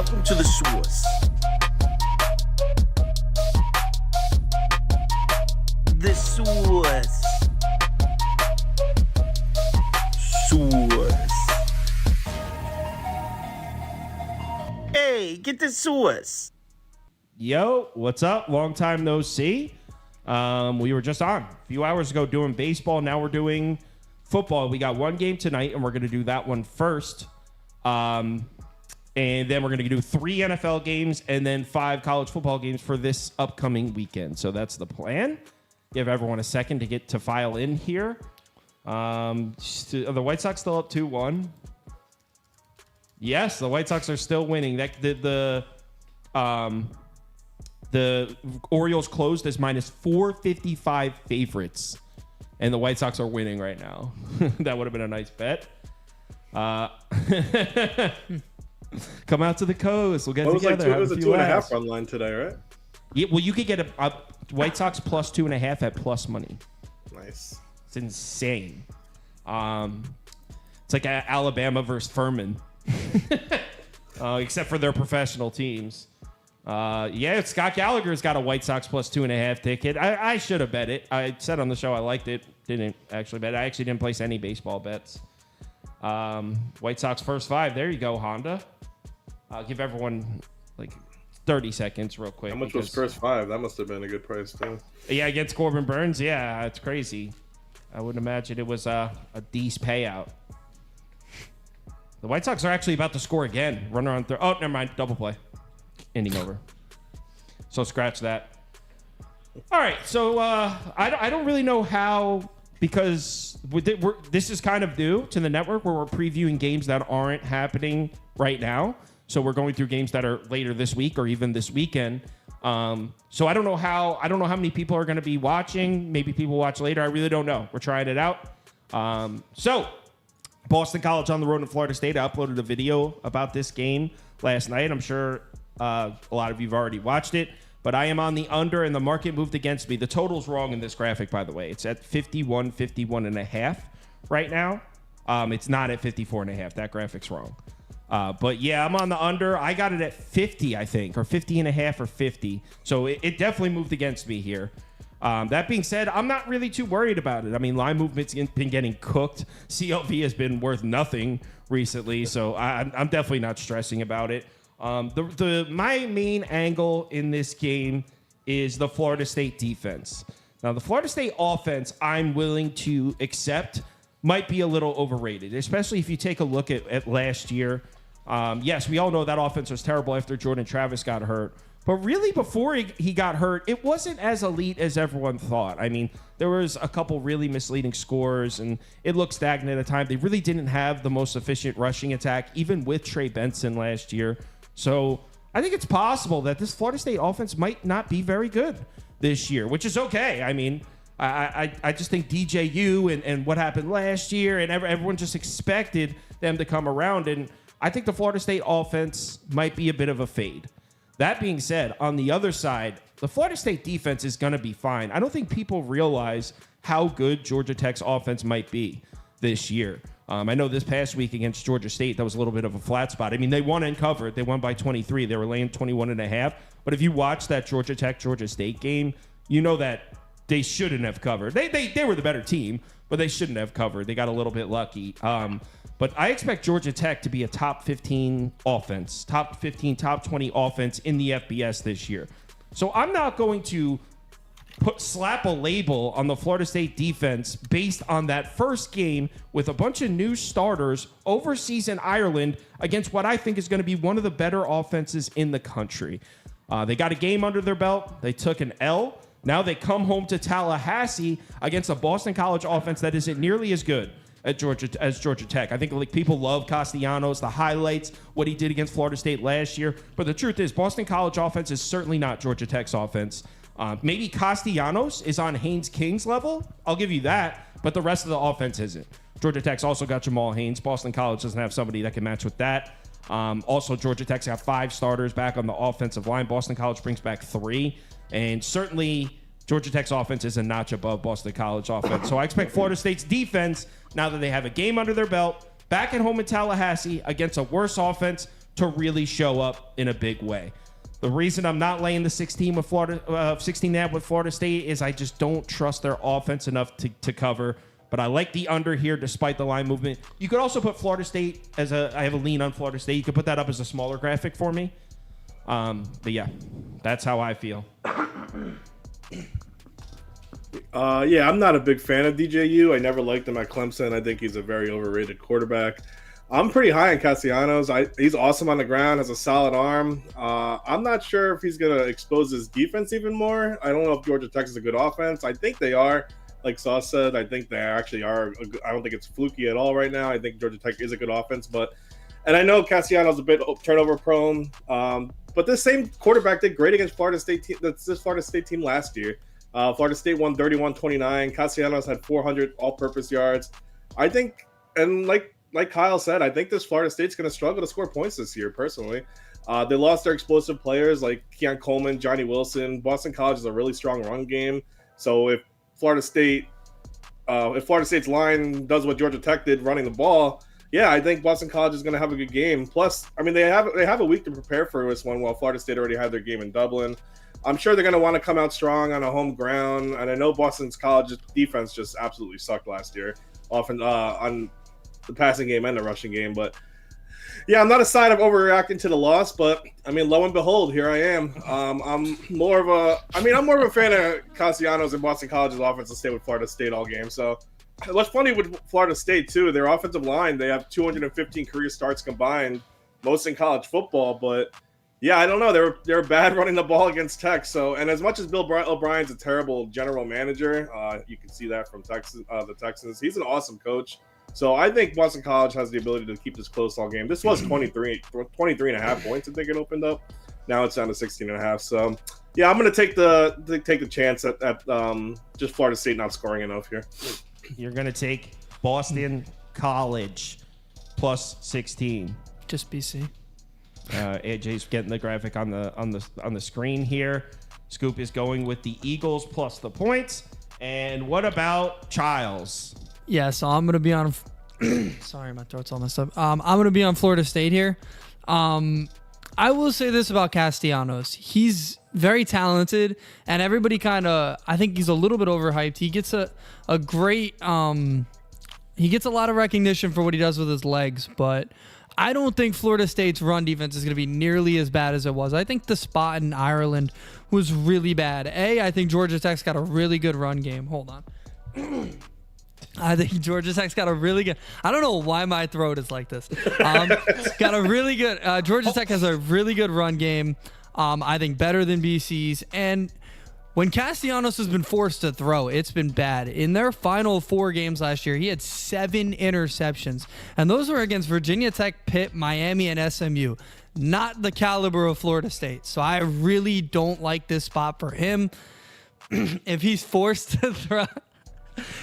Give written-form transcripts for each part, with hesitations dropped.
Welcome to the source. The source. Source. Hey, get the source. Yo, what's up? Long time no see. We were just on a few hours ago doing baseball. Now we're doing football. We got one game tonight, and we're going to do that one first. And then we're going to do 3 NFL games and then 5 college football games for this upcoming weekend. So that's the plan. Give everyone a second to get to file in here. Are the White Sox still up 2-1? Yes, the White Sox are still winning. The Orioles closed as minus 455 favorites, and the White Sox are winning right now. That would have been a nice bet. Come out to the coast. We'll get together. It was a 2.5 run line today, right? Yeah, well, you could get a White Sox plus 2.5 at plus money. Nice. It's insane. It's like Alabama versus Furman, except for their professional teams. Scott Gallagher's got a White Sox plus 2.5 ticket. I should have bet it. I said on the show I liked it. Didn't actually bet. I actually didn't place any baseball bets. White Sox first 5. There you go, Honda. I'll give everyone like 30 seconds real quick. How much was first 5? That must have been a good price too. Yeah, against Corbin Burns. Yeah, it's crazy. I would imagine it was a decent payout. The White Sox are actually about to score again. Runner on third. Oh, never mind. Double play. Inning over. So scratch that. All right. So I don't really know how, because this is kind of new to the network where we're previewing games that aren't happening right now. So we're going through games that are later this week or even this weekend. So I don't know how many people are going to be watching. Maybe people watch later. I really don't know. We're trying it out. So Boston College on the road in Florida State. I uploaded a video about this game last night. I'm sure a lot of you have already watched it, but I am on the under, and the market moved against me. The total's wrong in this graphic, by the way. It's at 51.5 right now. It's not at 54.5. That graphic's wrong. But yeah, I'm on the under. I got it at 50, I think, or 50.5 or 50. So it definitely moved against me here. That being said, I'm not really too worried about it. I mean, line movement's been getting cooked. CLV has been worth nothing recently, so I'm definitely not stressing about it. My main angle in this game is the Florida State defense. Now, the Florida State offense, I'm willing to accept, might be a little overrated, especially if you take a look at last year. Yes, we all know that offense was terrible after Jordan Travis got hurt. But really, before he got hurt, it wasn't as elite as everyone thought. I mean, there was a couple really misleading scores, and it looked stagnant at the time. They really didn't have the most efficient rushing attack, even with Trey Benson last year. So I think it's possible that this Florida State offense might not be very good this year, which is okay. I mean, I just think DJU and what happened last year, and everyone just expected them to come around. And I think the Florida State offense might be a bit of a fade. That being said, on the other side, the Florida State defense is going to be fine. I don't think people realize how good Georgia Tech's offense might be this year. I know this past week against Georgia State, that was a little bit of a flat spot. I mean, they won and covered. They won by 23. They were laying 21.5. But if you watch that Georgia Tech-Georgia State game, you know that they shouldn't have covered. They were the better team, but they shouldn't have covered. They got a little bit lucky. But I expect Georgia Tech to be a top 15 offense, top 15, top 20 offense in the FBS this year. So I'm not going to slap a label on the Florida State defense based on that first game with a bunch of new starters overseas in Ireland against what I think is going to be one of the better offenses in the country. They got a game under their belt. They took an L. Now they come home to Tallahassee against a Boston College offense that isn't nearly as good as Georgia Tech. I think like people love Castellanos, the highlights, what he did against Florida State last year. But the truth is, Boston College offense is certainly not Georgia Tech's offense. Maybe Castellanos is on Haynes King's level. I'll give you that. But the rest of the offense isn't. Georgia Tech's also got Jamal Haynes. Boston College doesn't have somebody that can match with that. Also, Georgia Tech's got 5 starters back on the offensive line. Boston College brings back 3. And certainly, Georgia Tech's offense is a notch above Boston College offense. So I expect Florida State's defense, now that they have a game under their belt, back at home in Tallahassee against a worse offense, to really show up in a big way. The reason I'm not laying the 16 with Florida, 16 with Florida State is I just don't trust their offense enough to cover. But I like the under here despite the line movement. You could also put Florida State I have a lean on Florida State. You could put that up as a smaller graphic for me. But yeah, that's how I feel. Yeah, I'm not a big fan of DJU. I never liked him at Clemson. I think he's a very overrated quarterback. I'm pretty high on Castellanos. He's awesome on the ground, has a solid arm. I'm not sure if he's going to expose his defense even more. I don't know if Georgia Tech is a good offense. I think they are. Like Sauce said, I think they actually are. I don't think it's fluky at all right now. I think Georgia Tech is a good offense. And I know Castellanos a bit turnover prone. But this same quarterback did great against Florida State. This Florida State team last year. Florida State won 31-29. Castellanos had 400 all-purpose yards. I think, and like Kyle said, I think this Florida State's going to struggle to score points this year, personally. They lost their explosive players like Keon Coleman, Johnny Wilson. Boston College is a really strong run game. So if Florida State's line does what Georgia Tech did running the ball, yeah, I think Boston College is going to have a good game. Plus, I mean, they have a week to prepare for this one while Florida State already had their game in Dublin. I'm sure they're going to want to come out strong on a home ground. And I know Boston College's defense just absolutely sucked last year, often on the passing game and the rushing game. But yeah, I'm not a side of overreacting to the loss, but I mean, lo and behold, here I am. I'm more of a fan of Castellanos and Boston College's offense to stay with Florida State all game. So what's funny with Florida State too, their offensive line, they have 215 career starts combined, most in college football. But yeah, I don't know. They're bad running the ball against Tech. So, and as much as Bill O'Brien's a terrible general manager, you can see that from the Texans. He's an awesome coach. So I think Boston College has the ability to keep this close all game. This was 23 and a half points. I think it opened up. Now it's down to 16 and a half. So yeah, I'm going to take the chance at just Florida State not scoring enough here. You're going to take Boston College plus 16. Just BC. AJ's getting the graphic on the screen here. Scoop is going with the Eagles plus the points. And what about Childs? Yeah, so I'm gonna be on. Sorry, my throat's all messed up. I'm gonna be on Florida State here. I will say this about Castellanos: he's very talented, and everybody I think he's a little bit overhyped. He gets a great. He gets a lot of recognition for what he does with his legs, but I don't think Florida State's run defense is going to be nearly as bad as it was. I think the spot in Ireland was really bad. I think Georgia Tech's got a really good run game. Hold on. I think Georgia Tech's got a really good. I don't know why my throat is like this. Got a really good. Georgia Tech has a really good run game. I think better than BC's. And when Castellanos has been forced to throw, it's been bad. In their final 4 games last year, he had 7 interceptions, and those were against Virginia Tech, Pitt, Miami, and SMU. Not the caliber of Florida State. So I really don't like this spot for him. If he's forced to throw.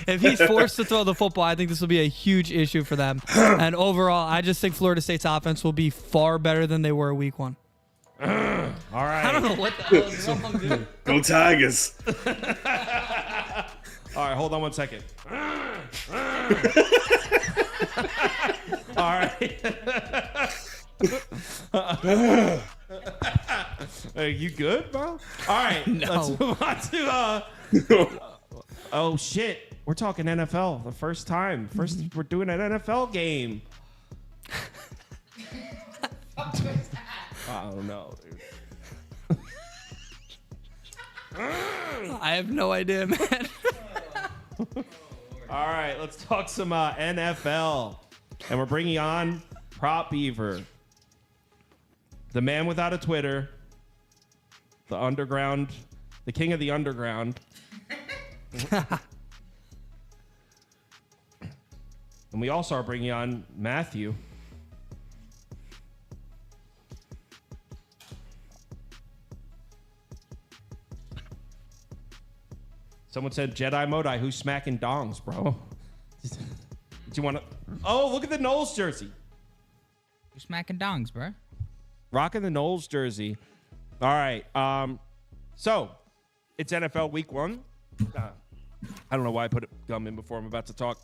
If he's forced to throw the football, I think this will be a huge issue for them. And overall, I just think Florida State's offense will be far better than they were week 1. All right. I don't know what the hell is wrong, dude. Go Tigers. All right, hold on one second. All right. Are you good, bro? All right. No. Let's move on to oh shit. We're talking NFL. The first time. We're doing an NFL game. I don't know, dude. I have no idea, man. All right, let's talk some NFL. And we're bringing on Prop Beaver, the man without a Twitter, the underground, the king of the underground. And we also are bringing on Matthew. Someone said Jedi Modi, who's smacking dongs, bro? Do you want to? Oh, look at the Knowles jersey. You're smacking dongs, bro. Rocking the Knowles jersey. All right. So it's NFL Week 1. I don't know why I put gum in before I'm about to talk.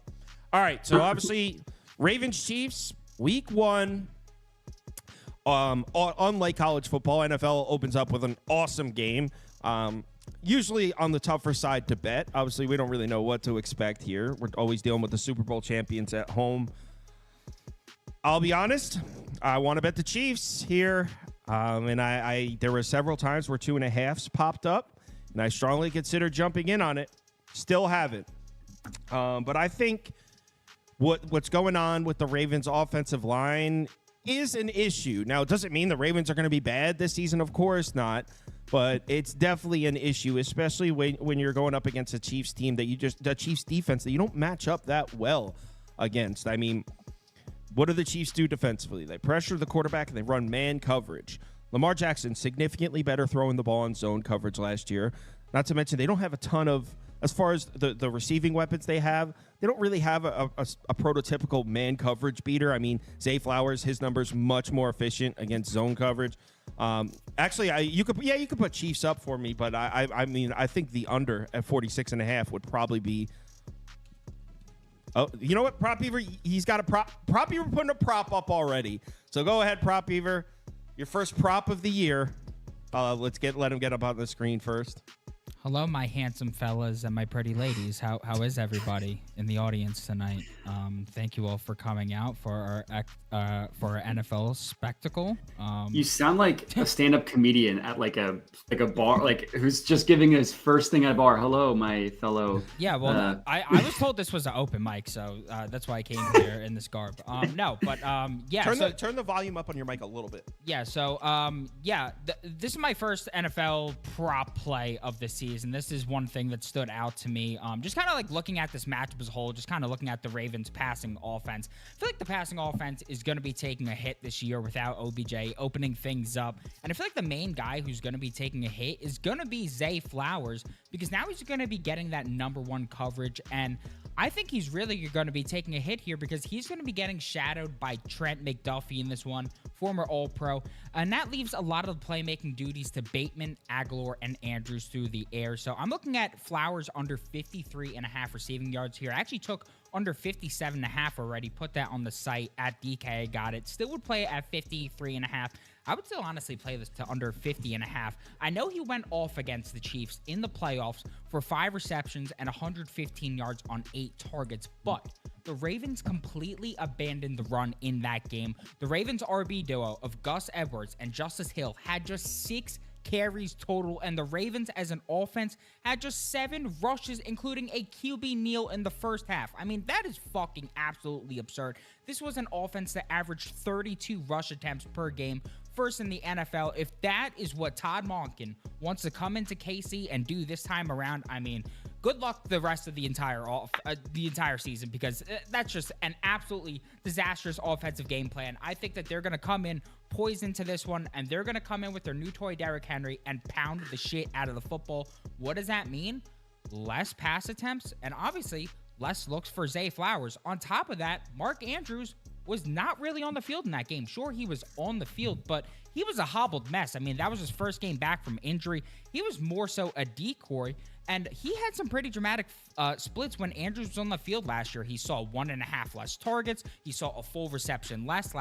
All right. So obviously, Ravens Chiefs Week 1. Unlike college football, NFL opens up with an awesome game. Usually on the tougher side to bet. Obviously, we don't really know what to expect here. We're always dealing with the Super Bowl champions at home. I'll be honest, I want to bet the Chiefs here. And I there were several times where 2.5s popped up, and I strongly considered jumping in on it. Still haven't. But I think what's going on with the Ravens' offensive line is an issue. Now, it doesn't mean the Ravens are going to be bad this season, of course not, but it's definitely an issue, especially when you're going up against a Chiefs team the Chiefs defense that you don't match up that well against. I mean, what do the Chiefs do defensively? They pressure the quarterback and they run man coverage. Lamar Jackson, significantly better throwing the ball in zone coverage last year. Not to mention, they don't have a ton of, as far as the receiving weapons they don't really have a prototypical man coverage beater. I mean, Zay Flowers, his numbers much more efficient against zone coverage. Actually, you could put Chiefs up for me, but I mean, I think the under at 46.5 would probably be. Oh, you know what, Prop Beaver? He's got a Prop Beaver putting a prop up already. So go ahead, Prop Beaver. Your first prop of the year. Let him get up on the screen first. Hello, my handsome fellas and my pretty ladies. How is everybody in the audience tonight? Thank you all for coming out for our NFL spectacle. You sound like a stand-up comedian at like a bar, like who's just giving his first thing at a bar. Hello, my fellow. Yeah, well, I was told this was an open mic, so that's why I came here in this garb. Yeah. Turn the volume up on your mic a little bit. Yeah. So this is my first NFL prop play of the season. This is one thing that stood out to me. Just kind of like looking at this matchup as a whole, just kind of looking at the Ravens passing offense. I feel like the passing offense is going to be taking a hit this year without OBJ opening things up. And I feel like the main guy who's going to be taking a hit is going to be Zay Flowers, because now he's going to be getting that #1 coverage. And I think he's really going to be taking a hit here because he's going to be getting shadowed by Trent McDuffie in this one, former All-Pro. And that leaves a lot of the playmaking duties to Bateman, Aguilar, and Andrews through the air. So I'm looking at Flowers under 53.5 receiving yards here. I actually took under 57.5 already, put that on the site at DK. I got it. Still would play it at 53.5. I would still honestly play this to under 50.5. I know he went off against the Chiefs in the playoffs for 5 receptions and 115 yards on 8 targets, but the Ravens completely abandoned the run in that game. The Ravens RB duo of Gus Edwards and Justice Hill had just 6 carries total, and the Ravens as an offense had just 7 rushes, including a QB kneel in the first half. I mean, that is fucking absolutely absurd. This was an offense that averaged 32 rush attempts per game, first in the NFL. If that is what Todd Monken wants to come into KC and do this time around, I mean, good luck the rest of the entire season, because that's just an absolutely disastrous offensive game plan. I think that they're going to come in poised into this one, and they're going to come in with their new toy Derrick Henry and pound the shit out of the football. What does that mean? Less pass attempts and obviously less looks for Zay Flowers. On top of that, Mark Andrews was not really on the field in that game. Sure, he was on the field, but he was a hobbled mess. I mean, that was his first game back from injury. He was more so a decoy, and he had some pretty dramatic splits when Andrews was on the field last year. He saw 1.5 less targets. He saw a full reception less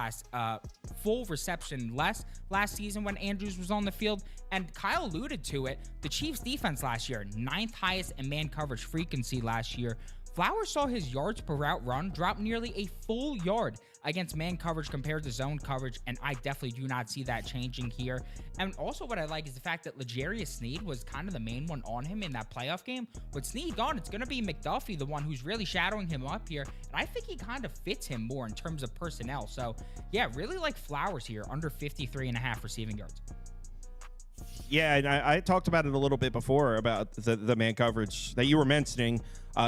last season when Andrews was on the field. And Kyle alluded to it. The Chiefs defense last year, 9th highest in man coverage frequency last year. Flowers saw his yards per route run drop nearly a full yard against man coverage compared to zone coverage, and I definitely do not see that changing here. And also what I like is the fact that L'Jarius Sneed was kind of the main one on him in that playoff game. With Sneed gone, it's going to be McDuffie, the one who's really shadowing him up here, and I think he kind of fits him more in terms of personnel. So yeah, really like Flowers here, under 53.5 receiving yards. Yeah, and I talked about it a little bit before about the man coverage that you were mentioning.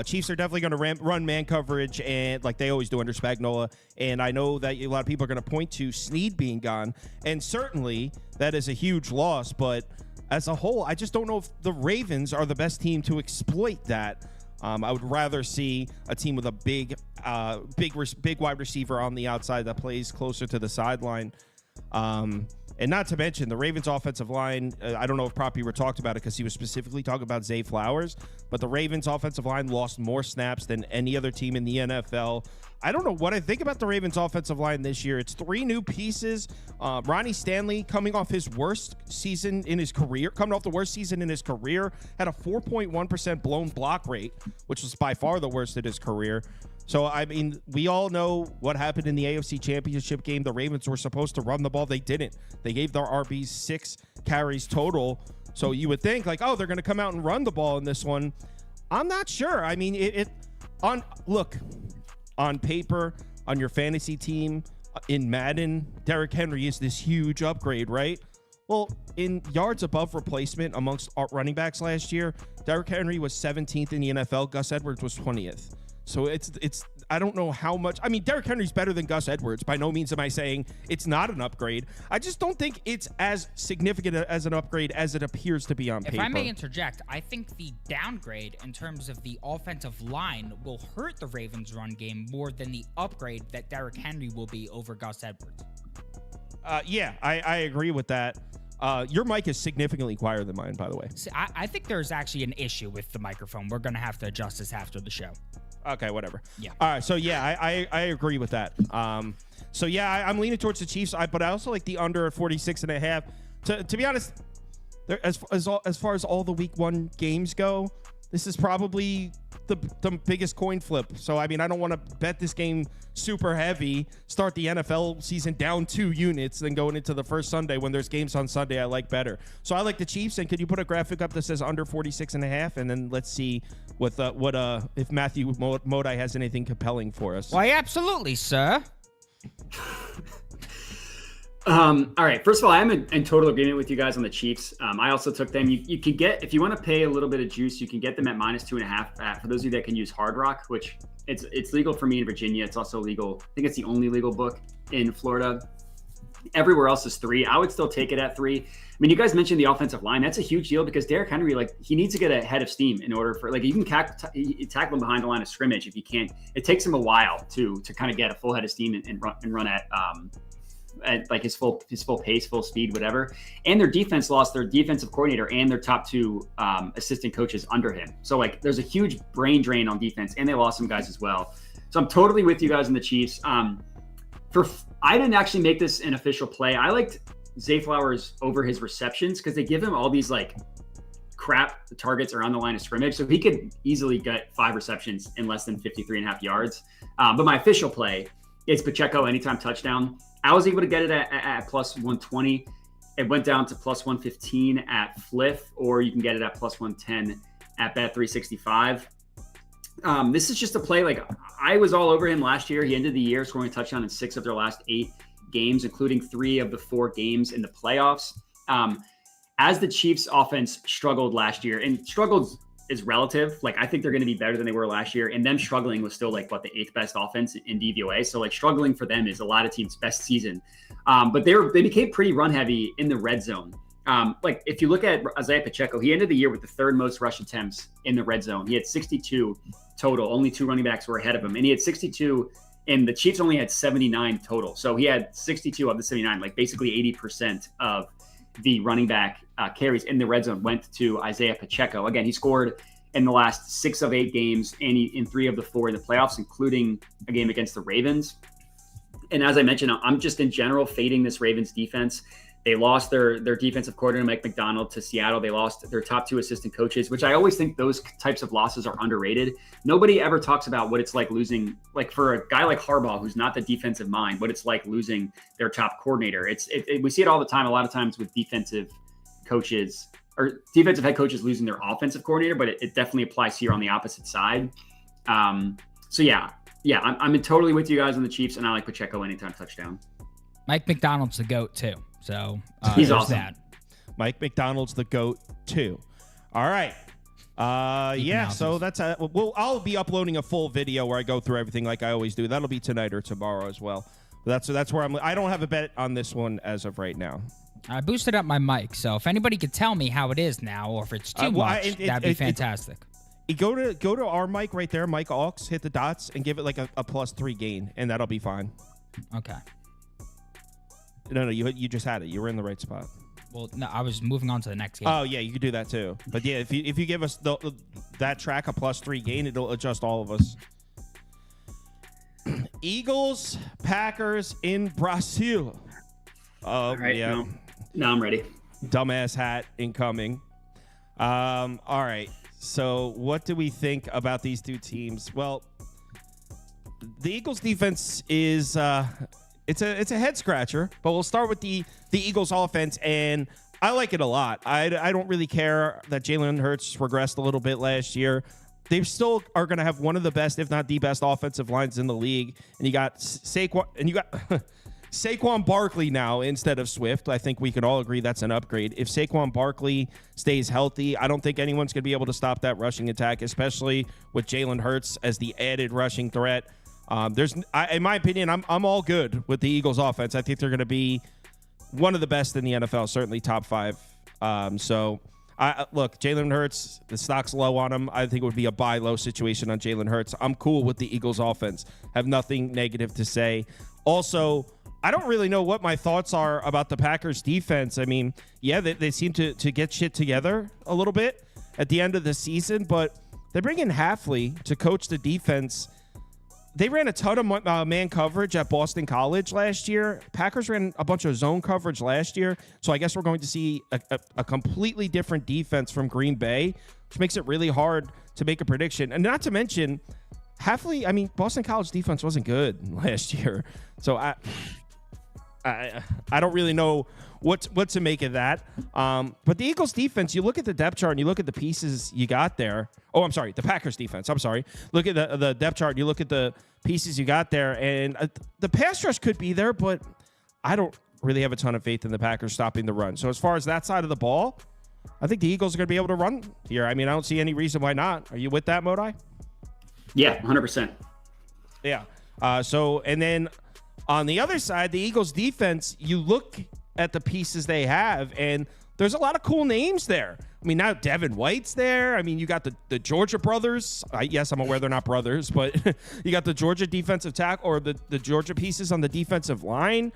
Chiefs are definitely going to run man coverage, and like they always do under Spagnuolo. And I know that a lot of people are going to point to Sneed being gone, and certainly that is a huge loss. But as a whole, I just don't know if the Ravens are the best team to exploit that. I would rather see a team with a big wide receiver on the outside that plays closer to the sideline. And not to mention the Ravens offensive line. I don't know if Prop Beaver talked about it because he was specifically talking about Zay Flowers, but the Ravens offensive line lost more snaps than any other team in the NFL. I don't know what I think about the Ravens offensive line this year. It's 3 new pieces. Ronnie Stanley coming off his worst season in his career, had a 4.1% blown block rate, which was by far the worst in his career. So, I mean, we all know what happened in the AFC Championship game. The Ravens were supposed to run the ball. They didn't. They gave their RBs 6 carries total. So you would think, like, oh, they're going to come out and run the ball in this one. I'm not sure. I mean, on paper, on your fantasy team, in Madden, Derrick Henry is this huge upgrade, right? Well, in yards above replacement amongst running backs last year, Derrick Henry was 17th in the NFL. Gus Edwards was 20th. So it's I don't know how much. I mean, Derrick Henry's better than Gus Edwards. By no means am I saying it's not an upgrade. I just don't think it's as significant as an upgrade as it appears to be on paper. If I may interject, I think the downgrade in terms of the offensive line will hurt the Ravens' run game more than the upgrade that Derrick Henry will be over Gus Edwards. Yeah, I agree with that. Your mic is significantly quieter than mine, by the way. See, I think there's actually an issue with the microphone. We're going to have to adjust this after the show. Okay, whatever. Yeah. All right, so yeah, I agree with that. So yeah, I'm leaning towards the Chiefs, but I also like the under at 46.5. To be honest, as far as all the Week 1 games go, this is probably the biggest coin flip. So I mean, I don't want to bet this game super heavy. Start the NFL season down 2 units, then going into the first Sunday when there's games on Sunday. I like better. So I like the Chiefs. And could you put a graphic up that says under 46.5, and then let's see what if Matthew Modi has anything compelling for us. Why, absolutely, sir. All right. First of all, I'm in total agreement with you guys on the Chiefs. I also took them. You can get, if you want to pay a little bit of juice, you can get them at -2.5. For those of you that can use Hard Rock, which it's legal for me in Virginia. It's also legal. I think it's the only legal book in Florida. Everywhere else is 3. I would still take it at 3. I mean, you guys mentioned the offensive line. That's a huge deal because Derrick Henry, he needs to get a head of steam in order for, you can tackle him behind the line of scrimmage. If you can't, it takes him a while to kind of get a full head of steam and run at his full pace, full speed, whatever. And their defense lost their defensive coordinator and their top 2 assistant coaches under him. So there's a huge brain drain on defense, and they lost some guys as well. So I'm totally with you guys in the Chiefs. I didn't actually make this an official play. I liked Zay Flowers over his receptions because they give him all these crap targets around the line of scrimmage. So he could easily get 5 receptions in less than 53.5 yards. But my official play is Pacheco anytime touchdown. I was able to get it at +120. It went down to +115 at Fliff, or you can get it at +110 at Bet365. This is just a play. I was all over him last year. He ended the year scoring a touchdown in 6 of their last 8 games, including 3 of the 4 games in the playoffs. As the Chiefs offense struggled last year, and struggled is relative. I think they're going to be better than they were last year, and them struggling was still the 8th best offense in DVOA. So struggling for them is a lot of teams' best season. But they became pretty run heavy in the red zone. If you look at Isaiah Pacheco, he ended the year with the 3rd most rush attempts in the red zone. He had 62 total. Only 2 running backs were ahead of him, and he had 62. And the Chiefs only had 79 total. So he had 62 of the 79, basically 80% of the running back carries in the red zone went to Isaiah Pacheco. Again, he scored in the last 6 of 8 games, and in 3 of the 4 in the playoffs, including a game against the Ravens. And as I mentioned, I'm just in general fading this Ravens defense. They lost their defensive coordinator, Mike McDonald, to Seattle. They lost their top 2 assistant coaches, which I always think those types of losses are underrated. Nobody ever talks about what it's like losing, for a guy like Harbaugh, who's not the defensive mind, what it's like losing their top coordinator. We see it all the time, a lot of times with defensive coaches or defensive head coaches losing their offensive coordinator, but it definitely applies here on the opposite side. So I'm totally with you guys on the Chiefs, and I like Pacheco anytime touchdown. Mike McDonald's the GOAT too. So he's awesome. That. Mike McDonald's the GOAT too. All right. So that's I'll be uploading a full video where I go through everything like I always do. That'll be tonight or tomorrow as well. That's where I don't have a bet on this one as of right now. I boosted up my mic, so if anybody could tell me how it is now, or if it's too much, that'd be fantastic. Go to our mic right there, Mike Aux, hit the dots, and give it a +3 gain, and that'll be fine. Okay. No, you just had it. You were in the right spot. Well, no, I was moving on to the next game. Oh yeah, you could do that too. But yeah, if you give us that track a +3 gain, it'll adjust all of us. Eagles, Packers in Brazil. All right, yeah. now I'm ready. Dumbass hat incoming. All right. So what do we think about these two teams? Well, the Eagles defense is it's a head scratcher, but we'll start with the Eagles offense, and I like it a lot. I don't really care that Jalen Hurts regressed a little bit last year. They still are going to have one of the best, if not the best, offensive lines in the league. And you got Saquon, and you got Saquon Barkley now instead of Swift. I think we could all agree that's an upgrade. If Saquon Barkley stays healthy, I don't think anyone's going to be able to stop that rushing attack, especially with Jalen Hurts as the added rushing threat. In my opinion, I'm all good with the Eagles offense. I think they're going to be one of the best in the NFL, certainly top 5. Look, Jalen Hurts, the stock's low on him. I think it would be a buy low situation on Jalen Hurts. I'm cool with the Eagles offense. Have nothing negative to say. Also, I don't really know what my thoughts are about the Packers defense. I mean, yeah, they seem to get shit together a little bit at the end of the season, but they bring in Hafley to coach the defense. They ran a ton of man coverage at Boston College last year. Packers ran a bunch of zone coverage last year. So I guess we're going to see a completely different defense from Green Bay, which makes it really hard to make a prediction. And not to mention, Boston College defense wasn't good last year. So I don't really know what to make of that. But the Eagles defense, you look at the depth chart and you look at the pieces you got there. Oh, I'm sorry. The Packers defense. I'm sorry. Look at the depth chart. You look at the pieces you got there, and the pass rush could be there, but I don't really have a ton of faith in the Packers stopping the run. So as far as that side of the ball, I think the Eagles are going to be able to run here. I mean, I don't see any reason why not. Are you with that, Modi? Yeah, 100%. Yeah. And then on the other side, the Eagles defense, you look at the pieces they have, and there's a lot of cool names there. I mean, now Devin White's there. I mean, you got the Georgia brothers. Yes, I'm aware they're not brothers, but you got the Georgia defensive tackle, or the Georgia pieces on the defensive line.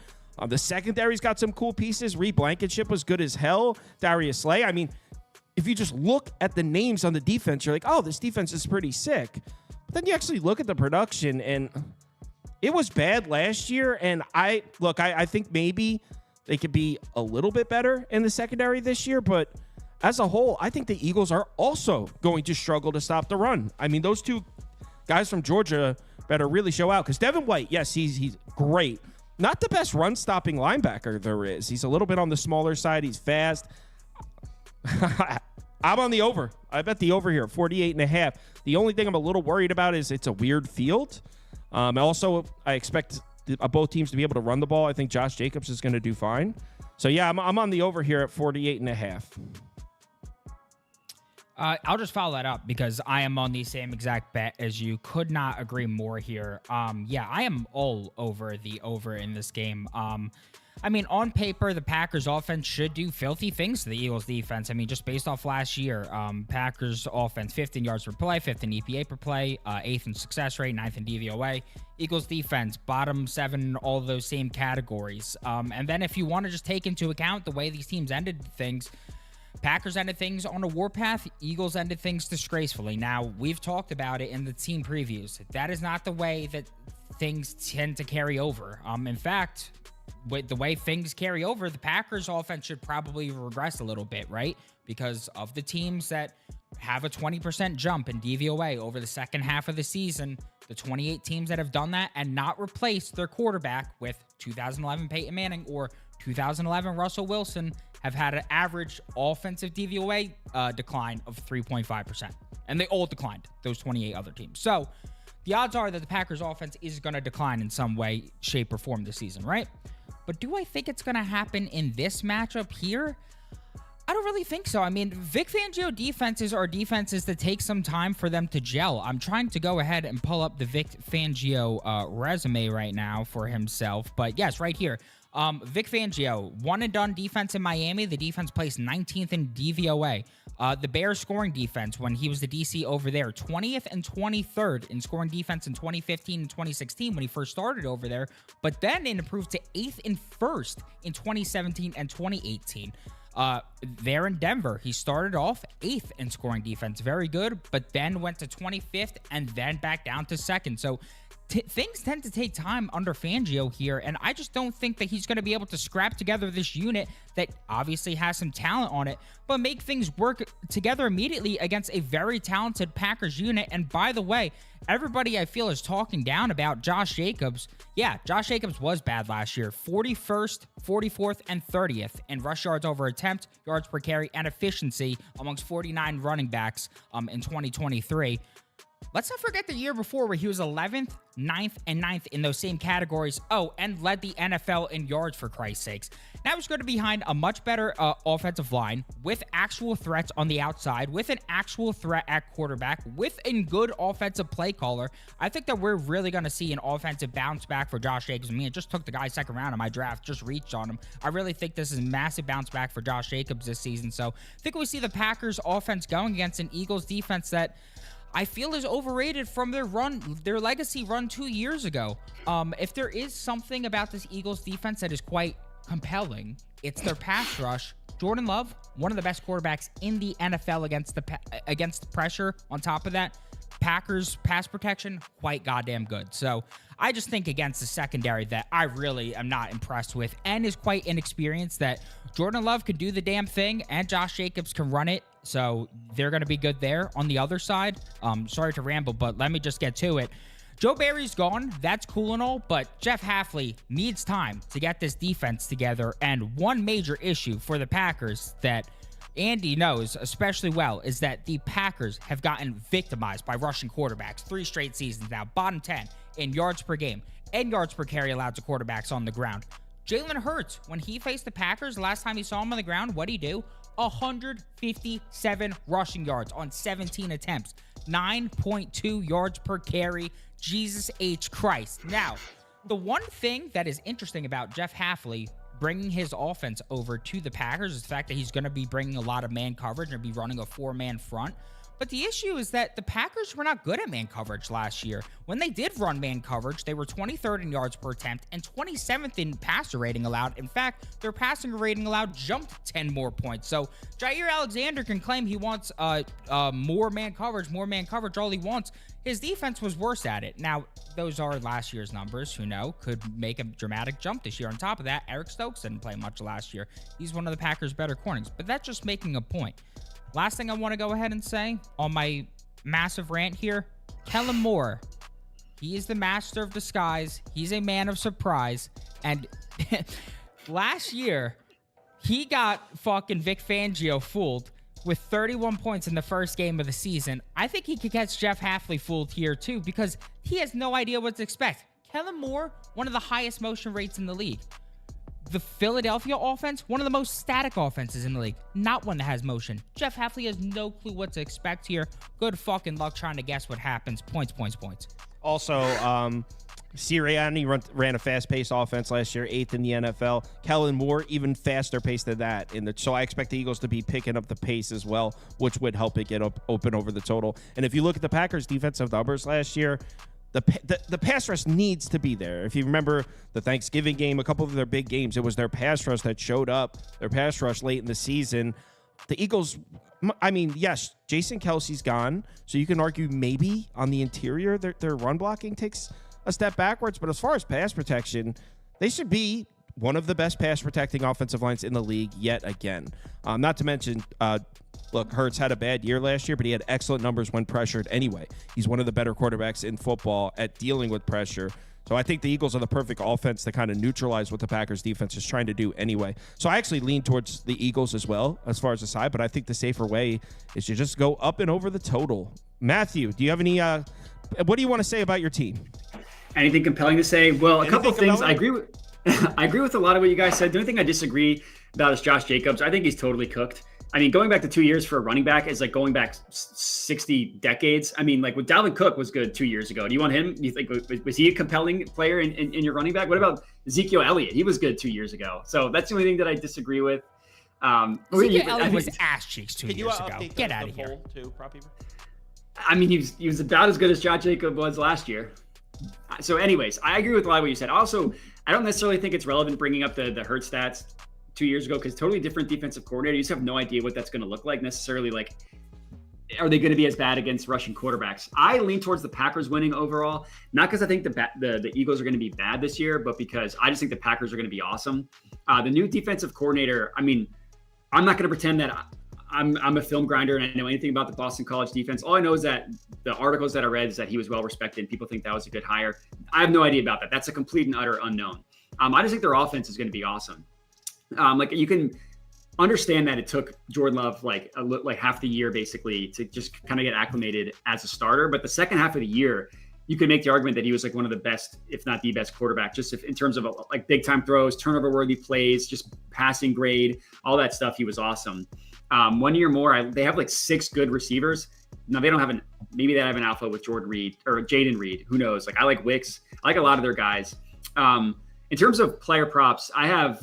The secondary's got some cool pieces. Reed Blankenship was good as hell. Darius Slay. I mean, if you just look at the names on the defense, you're like, oh, this defense is pretty sick. But then you actually look at the production, and it was bad last year. And I think maybe they could be a little bit better in the secondary this year, but as a whole, I think the Eagles are also going to struggle to stop the run. I mean, those two guys from Georgia better really show out, because Devin White, yes, he's great. Not the best run-stopping linebacker there is. He's a little bit on the smaller side. He's fast. I'm on the over. I bet the over here, 48.5. The only thing I'm a little worried about is it's a weird field. Also, I expect both teams to be able to run the ball. I think Josh Jacobs is going to do fine. So, yeah, I'm on the over here at 48.5. I'll just follow that up because I am on the same exact bet as you. Could not agree more here. Yeah, I am all over the over in this game. I mean, on paper, the Packers offense should do filthy things to the Eagles defense. I mean, just based off last year, Packers offense, 5th in yards per play, 5th in EPA per play, 8th in success rate, 9th in DVOA. Eagles defense, bottom 7, all those same categories. And then if you want to just take into account the way these teams ended things, Packers ended things on a warpath. Eagles ended things disgracefully. Now, we've talked about it in the team previews. That is not the way that things tend to carry over. In fact, with the way things carry over, the Packers offense should probably regress a little bit, right? Because of the teams that have a 20% jump in DVOA over the second half of the season, the 28 teams that have done that and not replaced their quarterback with 2011 Peyton Manning or 2011 Russell Wilson have had an average offensive DVOA decline of 3.5%. And they all declined, those 28 other teams. So the odds are that the Packers offense is going to decline in some way, shape, or form this season, right? But do I think it's going to happen in this matchup here? I don't really think so. I mean, Vic Fangio defenses are defenses that take some time for them to gel. I'm trying to go ahead and pull up the Vic Fangio resume right now for himself. But yes, right here. Vic Fangio, one and done defense in Miami. The defense placed 19th in DVOA. The Bears scoring defense when he was the DC over there, 20th and 23rd in scoring defense in 2015 and 2016 when he first started over there, but then it improved to 8th and 1st in 2017 and 2018. There in Denver, he started off 8th in scoring defense, very good, but then went to 25th and then back down to 2nd. So things tend to take time under Fangio here, and I just don't think that he's going to be able to scrap together this unit that obviously has some talent on it, but make things work together immediately against a very talented Packers unit. And by the way, everybody I feel is talking down about Josh Jacobs. Yeah, Josh Jacobs was bad last year. 41st, 44th, and 30th in rush yards over attempt, yards per carry, and efficiency amongst 49 running backs in 2023. Let's not forget the year before where he was 11th, 9th, and 9th in those same categories. Oh, and led the NFL in yards, for Christ's sakes. Now he's going to be behind a much better offensive line with actual threats on the outside, with an actual threat at quarterback, with a good offensive play caller. I think that we're really going to see an offensive bounce back for Josh Jacobs. I mean, it just took the guy second round in my draft, just reached on him. I really think this is a massive bounce back for Josh Jacobs this season. So I think we see the Packers offense going against an Eagles defense that I feel is overrated from their legacy run 2 years ago. If there is something about this Eagles defense that is quite compelling, it's their pass rush. Jordan Love, one of the best quarterbacks in the NFL against the pressure. On top of that, Packers pass protection, quite goddamn good. So I just think against the secondary that I really am not impressed with and is quite inexperienced, that Jordan Love could do the damn thing and Josh Jacobs can run it. So they're going to be good there. On the other side, sorry to ramble, but let me just get to it. Joe Barry's gone. That's cool and all, but Jeff Hafley needs time to get this defense together. And one major issue for the Packers that Andy knows especially well is that the Packers have gotten victimized by rushing quarterbacks 3 straight seasons now, bottom 10 in yards per game and yards per carry allowed to quarterbacks on the ground. Jalen Hurts, when he faced the Packers, the last time he saw him on the ground, what'd he do? 157 rushing yards on 17 attempts, 9.2 yards per carry. Jesus H. Christ. Now, the one thing that is interesting about Jeff Hafley bringing his offense over to the Packers is the fact that he's going to be bringing a lot of man coverage and be running a 4-man front. But the issue is that the Packers were not good at man coverage last year. When they did run man coverage, they were 23rd in yards per attempt and 27th in passer rating allowed. In fact, their passing rating allowed jumped 10 more points. So Jair Alexander can claim he wants more man coverage all he wants. His defense was worse at it. Now, those are last year's numbers. Who knows? Could make a dramatic jump this year. On top of that, Eric Stokes didn't play much last year. He's one of the Packers' better corners. But that's just making a point. Last thing I want to go ahead and say on my massive rant here, Kellen Moore, he is the master of disguise. He's a man of surprise. And last year, he got fucking Vic Fangio fooled with 31 points in the first game of the season. I think he could catch Jeff Hafley fooled here too because he has no idea what to expect. Kellen Moore, one of the highest motion rates in the league. The Philadelphia offense, one of the most static offenses in the league. Not one that has motion. Jeff Hafley has no clue what to expect here. Good fucking luck trying to guess what happens. Points. Also, Sirianni ran a fast-paced offense last year, 8th in the NFL. Kellen Moore, even faster pace than that. So I expect the Eagles to be picking up the pace as well, which would help it get open over the total. And if you look at the Packers' defensive numbers last year, the pass rush needs to be there. If you remember the Thanksgiving game, a couple of their big games, it was their pass rush that showed up, their pass rush late in the season. The Eagles, I mean, yes, Jason Kelsey's gone, so you can argue maybe on the interior their run blocking takes a step backwards, but as far as pass protection, they should be one of the best pass protecting offensive lines in the league yet again. Not to mention, look, Hurts had a bad year last year, but he had excellent numbers when pressured anyway. He's one of the better quarterbacks in football at dealing with pressure. So I think the Eagles are the perfect offense to kind of neutralize what the Packers defense is trying to do anyway. So I actually lean towards the Eagles as well as far as the side, but I think the safer way is to just go up and over the total. Matthew, do you have any what do you want to say about your team? Anything compelling to say? Well, a couple of things. I agree with a lot of what you guys said. The only thing I disagree about is Josh Jacobs. I think he's totally cooked. I mean, going back to 2 years for a running back is like going back 60 decades. I mean, like with Dalvin Cook was good 2 years ago. Do you want him? You think was he a compelling player in your running back? What about Ezekiel Elliott? He was good 2 years ago. So that's the only thing that I disagree with. Ezekiel Elliott was ass cheeks 2 Can you years ago. update Get the out of here. poll too, Prop Beaver? I mean, he was about as good as Josh Jacob was last year. So anyways, I agree with a lot of what you said. Also, I don't necessarily think it's relevant bringing up the Hurts stats 2 years ago because totally different defensive coordinator. You just have no idea what that's going to look like necessarily. Like, are they going to be as bad against rushing quarterbacks? I lean towards the Packers winning overall, not because I think the Eagles are going to be bad this year, but because I just think the Packers are going to be awesome. The new defensive coordinator, I mean, I'm not going to pretend that I'm a film grinder and I know anything about the Boston College defense. All I know is that the articles that I read is that he was well respected and people think that was a good hire. I have no idea about that. That's a complete and utter unknown. I just think their offense is going to be awesome. Like you can understand that it took Jordan Love like half the year basically to just kind of get acclimated as a starter. But the second half of the year, you could make the argument that he was like one of the best, if not the best quarterback, just in terms of like big time throws, turnover worthy plays, just passing grade, all that stuff. He was awesome. 1 year more, they have like 6 good receivers. Now they don't have maybe they have an alpha with Jordan Reed or Jaden Reed. Who knows? Like I like Wicks. I like a lot of their guys. In terms of player props, I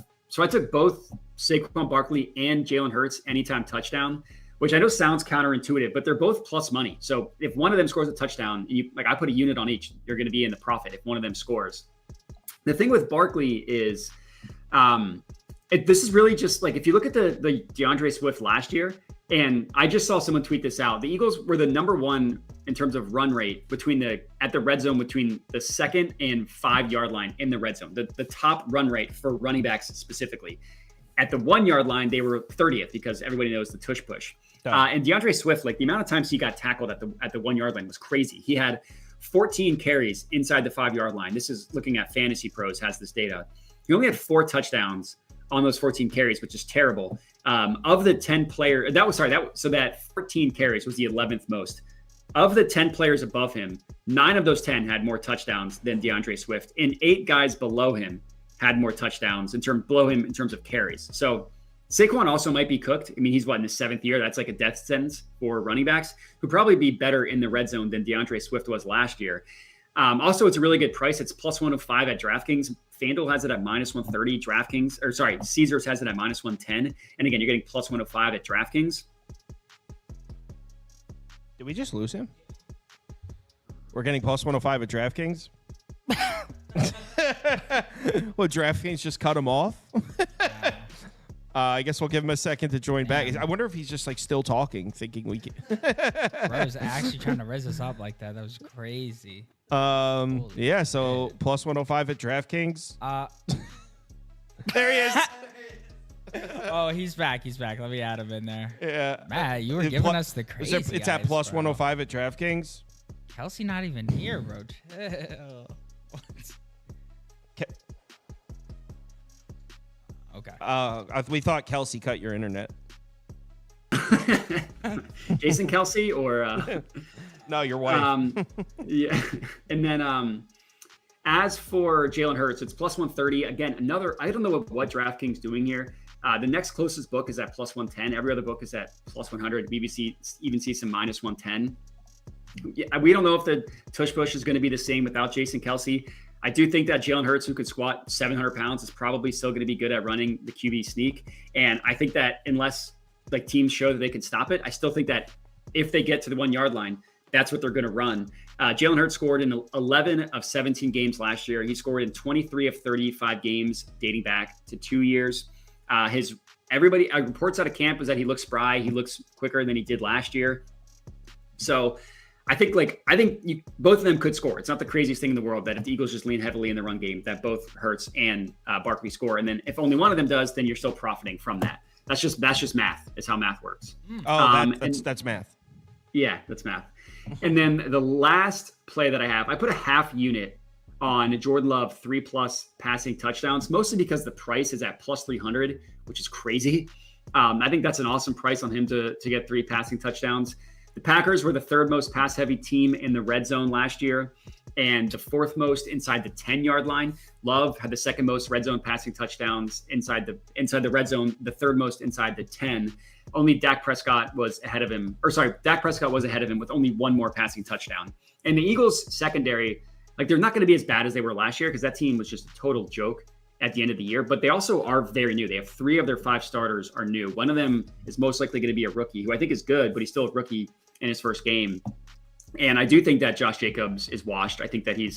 took both Saquon Barkley and Jalen Hurts anytime touchdown, which I know sounds counterintuitive, but they're both plus money. So if one of them scores a touchdown, I put a unit on each, you're going to be in the profit if one of them scores. The thing with Barkley is this is really just like if you look at the DeAndre Swift last year, and I just saw someone tweet this out. The Eagles were the number one in terms of run rate at the red zone between the 2nd and 5 yard line in the red zone. The top run rate for running backs specifically. At the 1 yard line, they were 30th because everybody knows the tush push. And DeAndre Swift, like the amount of times he got tackled at the 1 yard line was crazy. He had 14 carries inside the 5 yard line. This is looking at Fantasy Pros has this data. He only had 4 touchdowns on those 14 carries, which is terrible. Of the 10 players, that 14 carries was the 11th most. Of the 10 players above him, 9 of those 10 had more touchdowns than DeAndre Swift, and 8 guys below him had more touchdowns in terms of carries. So Saquon also might be cooked. I mean, he's in his 7th year. That's like a death sentence for running backs who probably be better in the red zone than DeAndre Swift was last year. Also, it's a really good price. It's plus 105 at DraftKings. FanDuel has it at minus 130. Caesars has it at minus 110. And again, you're getting plus 105 at DraftKings. Did we just lose him? We're getting plus 105 at DraftKings? Well, DraftKings just cut him off? I guess we'll give him a second to join back. I wonder if he's just like still talking, thinking we can. Bro's actually trying to raise us up like that. That was crazy. Yeah, so plus 105 at DraftKings. There he is. Oh, he's back. Let me add him in there. Yeah. Matt, you were giving us the crazy It's guys, at plus bro. 105 at DraftKings. Kelsey not even here, bro. Chill. Okay. We thought Kelsey cut your internet. Jason Kelsey or No, your wife. Yeah. And then as for Jalen Hurts, it's plus 130. Again, I don't know what DraftKings doing here. The next closest book is at plus 110. Every other book is at plus 100. BBC even sees some minus 110. Yeah, we don't know if the tush push is going to be the same without Jason Kelsey. I do think that Jalen Hurts, who could squat 700 pounds, is probably still going to be good at running the QB sneak. And I think that unless like teams show that they can stop it, I still think that if they get to the 1 yard line, that's what they're going to run. Jalen Hurts scored in 11 of 17 games last year. He scored in 23 of 35 games dating back to 2 years. Reports out of camp is that he looks spry. He looks quicker than he did last year. So I think both of them could score. It's not the craziest thing in the world that if the Eagles just lean heavily in the run game, that both Hurts and Barkley score. And then if only one of them does, then you're still profiting from that. That's just math. It's how math works. That's math. Yeah, that's math. And then the last play that I have, I put a half unit on Jordan Love 3+ passing touchdowns, mostly because the price is at plus 300, which is crazy. I think that's an awesome price on him to get 3 passing touchdowns. The Packers were the 3rd most pass heavy team in the red zone last year and the 4th most inside the 10 yard line. Love had the 2nd most red zone passing touchdowns inside the red zone, the 3rd most inside the 10. only Dak Prescott was ahead of him. Dak Prescott was ahead of him with only one more passing touchdown. And the Eagles secondary, like they're not going to be as bad as they were last year because that team was just a total joke at the end of the year. But they also are very new. They have 3 of their 5 starters are new. One of them is most likely going to be a rookie who I think is good, but he's still a rookie in his first game. And I do think that Josh Jacobs is washed. I think that he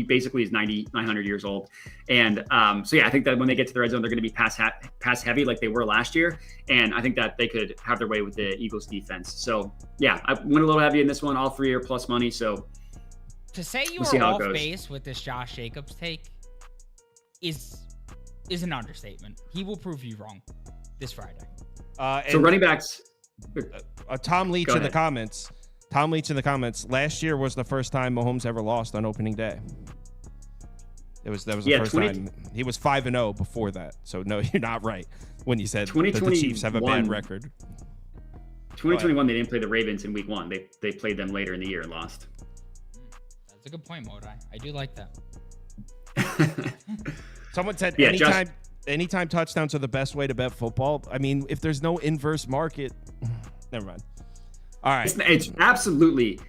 basically is 900 years old. And so, yeah, I think that when they get to the red zone, they're going to be pass heavy like they were last year. And I think that they could have their way with the Eagles defense. So, yeah, I went a little heavy in this one. All 3 are plus money. So to say you we'll are off base with this Josh Jacobs take is an understatement. He will prove you wrong this Friday. So running backs. Tom Leach in the comments. Tom Leach in the comments. Last year was the first time Mahomes ever lost on opening day. That was the first time. He was 5-0 before that. So no, you're not right when you said that the Chiefs have a bad record. 2021, they didn't play the Ravens in week 1. They played them later in the year and lost. That's a good point, Modai. I do like that. Someone said anytime touchdowns are the best way to bet football. I mean, if there's no inverse market, never mind. All right. It's absolutely.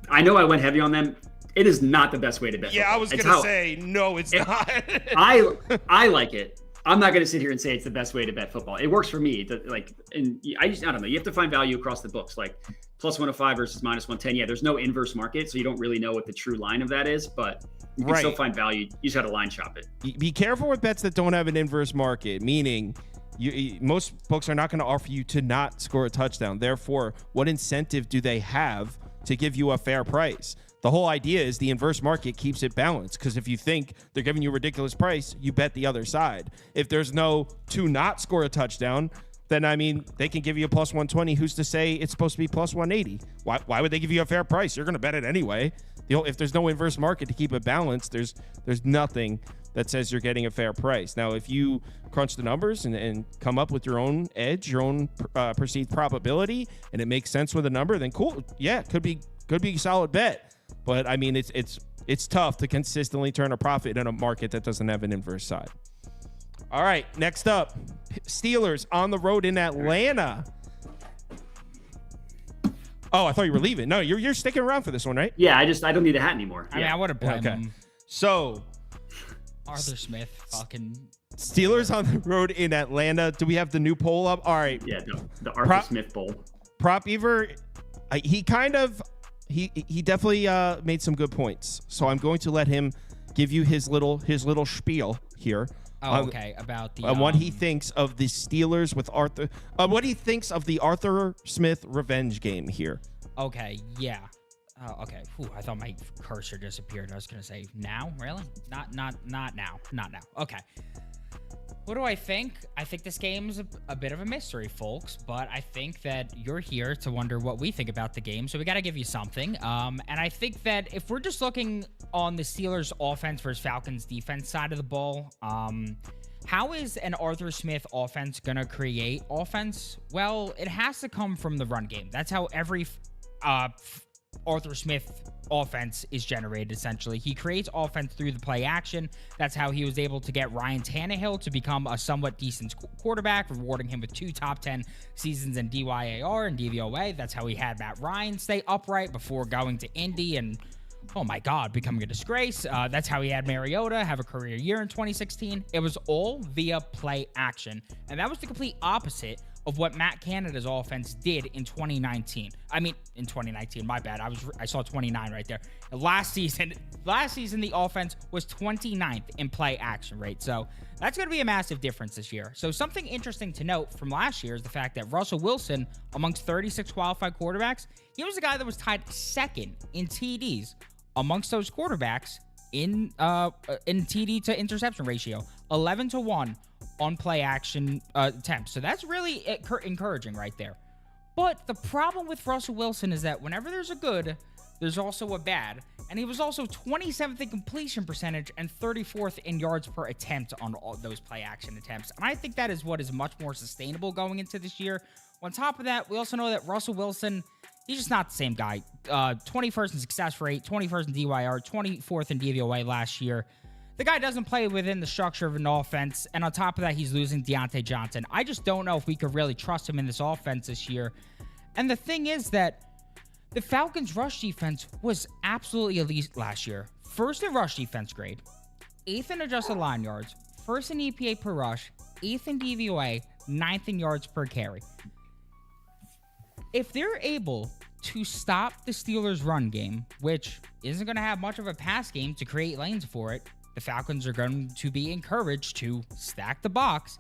I know I went heavy on them. It is not the best way to bet. Yeah, football. I was going to say, no, it's not. I like it. I'm not going to sit here and say it's the best way to bet football. It works for me. I don't know. You have to find value across the books, like plus 105 versus minus 110. Yeah, there's no inverse market, so you don't really know what the true line of that is, but you can still find value. You just got to line shop it. Be careful with bets that don't have an inverse market, meaning most books are not going to offer you to not score a touchdown. Therefore, what incentive do they have to give you a fair price? The whole idea is the inverse market keeps it balanced, because if you think they're giving you a ridiculous price, you bet the other side. If there's no to not score a touchdown, then, I mean, they can give you a plus 120. Who's to say it's supposed to be plus 180? Why would they give you a fair price? You're going to bet it anyway. If there's no inverse market to keep it balanced, there's nothing that says you're getting a fair price. Now, if you crunch the numbers and come up with your own edge, your own perceived probability, and it makes sense with a number, then cool. Yeah, could be a solid bet. But I mean, it's tough to consistently turn a profit in a market that doesn't have an inverse side. All right, next up, Steelers on the road in Atlanta. Oh, I thought you were leaving. No, you're sticking around for this one, right? Yeah, I don't need a hat anymore. I mean, I would have blamed him. So, Arthur Smith, fucking Steelers on the road in Atlanta. Do we have the new poll up? All right. Yeah, the Arthur Smith poll. Prop Beaver, he definitely made some good points. So I'm going to let him give you his little spiel here. Oh, okay. About the what he thinks of the Steelers with Arthur. What he thinks of the Arthur Smith revenge game here. Okay. Yeah. Okay. Whew, I thought my cursor disappeared. I was gonna say now. Really? Not now. Not now. Okay. What do I think? I think this game's a bit of a mystery, folks, but I think that you're here to wonder what we think about the game, so we got to give you something. And I think that if we're just looking on the Steelers offense versus Falcons defense side of the ball, how is an Arthur Smith offense going to create offense? Well, it has to come from the run game. That's how every Arthur Smith offense is generated, essentially. He creates offense through the play action. That's how he was able to get Ryan Tannehill to become a somewhat decent quarterback, rewarding him with 2 top 10 seasons in DYAR and DVOA. That's how he had Matt Ryan stay upright before going to Indy and, oh my God, becoming a disgrace. That's how he had Mariota have a career year in 2016. It was all via play action. And that was the complete opposite of what Matt Canada's offense did in 2019. I mean, in 2019, my bad. I saw 29 right there. Last season, the offense was 29th in play action rate. So that's going to be a massive difference this year. So something interesting to note from last year is the fact that Russell Wilson, amongst 36 qualified quarterbacks, he was the guy that was tied second in TDs amongst those quarterbacks in TD to interception ratio, 11-1 on play action attempts. So that's really encouraging right there. But the problem with Russell Wilson is that whenever there's a good, there's also a bad. And he was also 27th in completion percentage and 34th in yards per attempt on all those play action attempts. And I think that is what is much more sustainable going into this year. On top of that, we also know that Russell Wilson, he's just not the same guy. 21st in success rate, 21st in DYR, 24th in DVOA last year. the guy doesn't play within the structure of an offense, and on top of that, he's losing Deontay Johnson. I just don't know if we could really trust him in this offense this year. And the thing is that the Falcons' rush defense was absolutely elite last year. First in rush defense grade, 8th in adjusted line yards, 1st in EPA per rush, 8th in DVOA, 9th in yards per carry. If they're able to stop the Steelers' run game, which isn't going to have much of a pass game to create lanes for it, the Falcons are going to be encouraged to stack the box,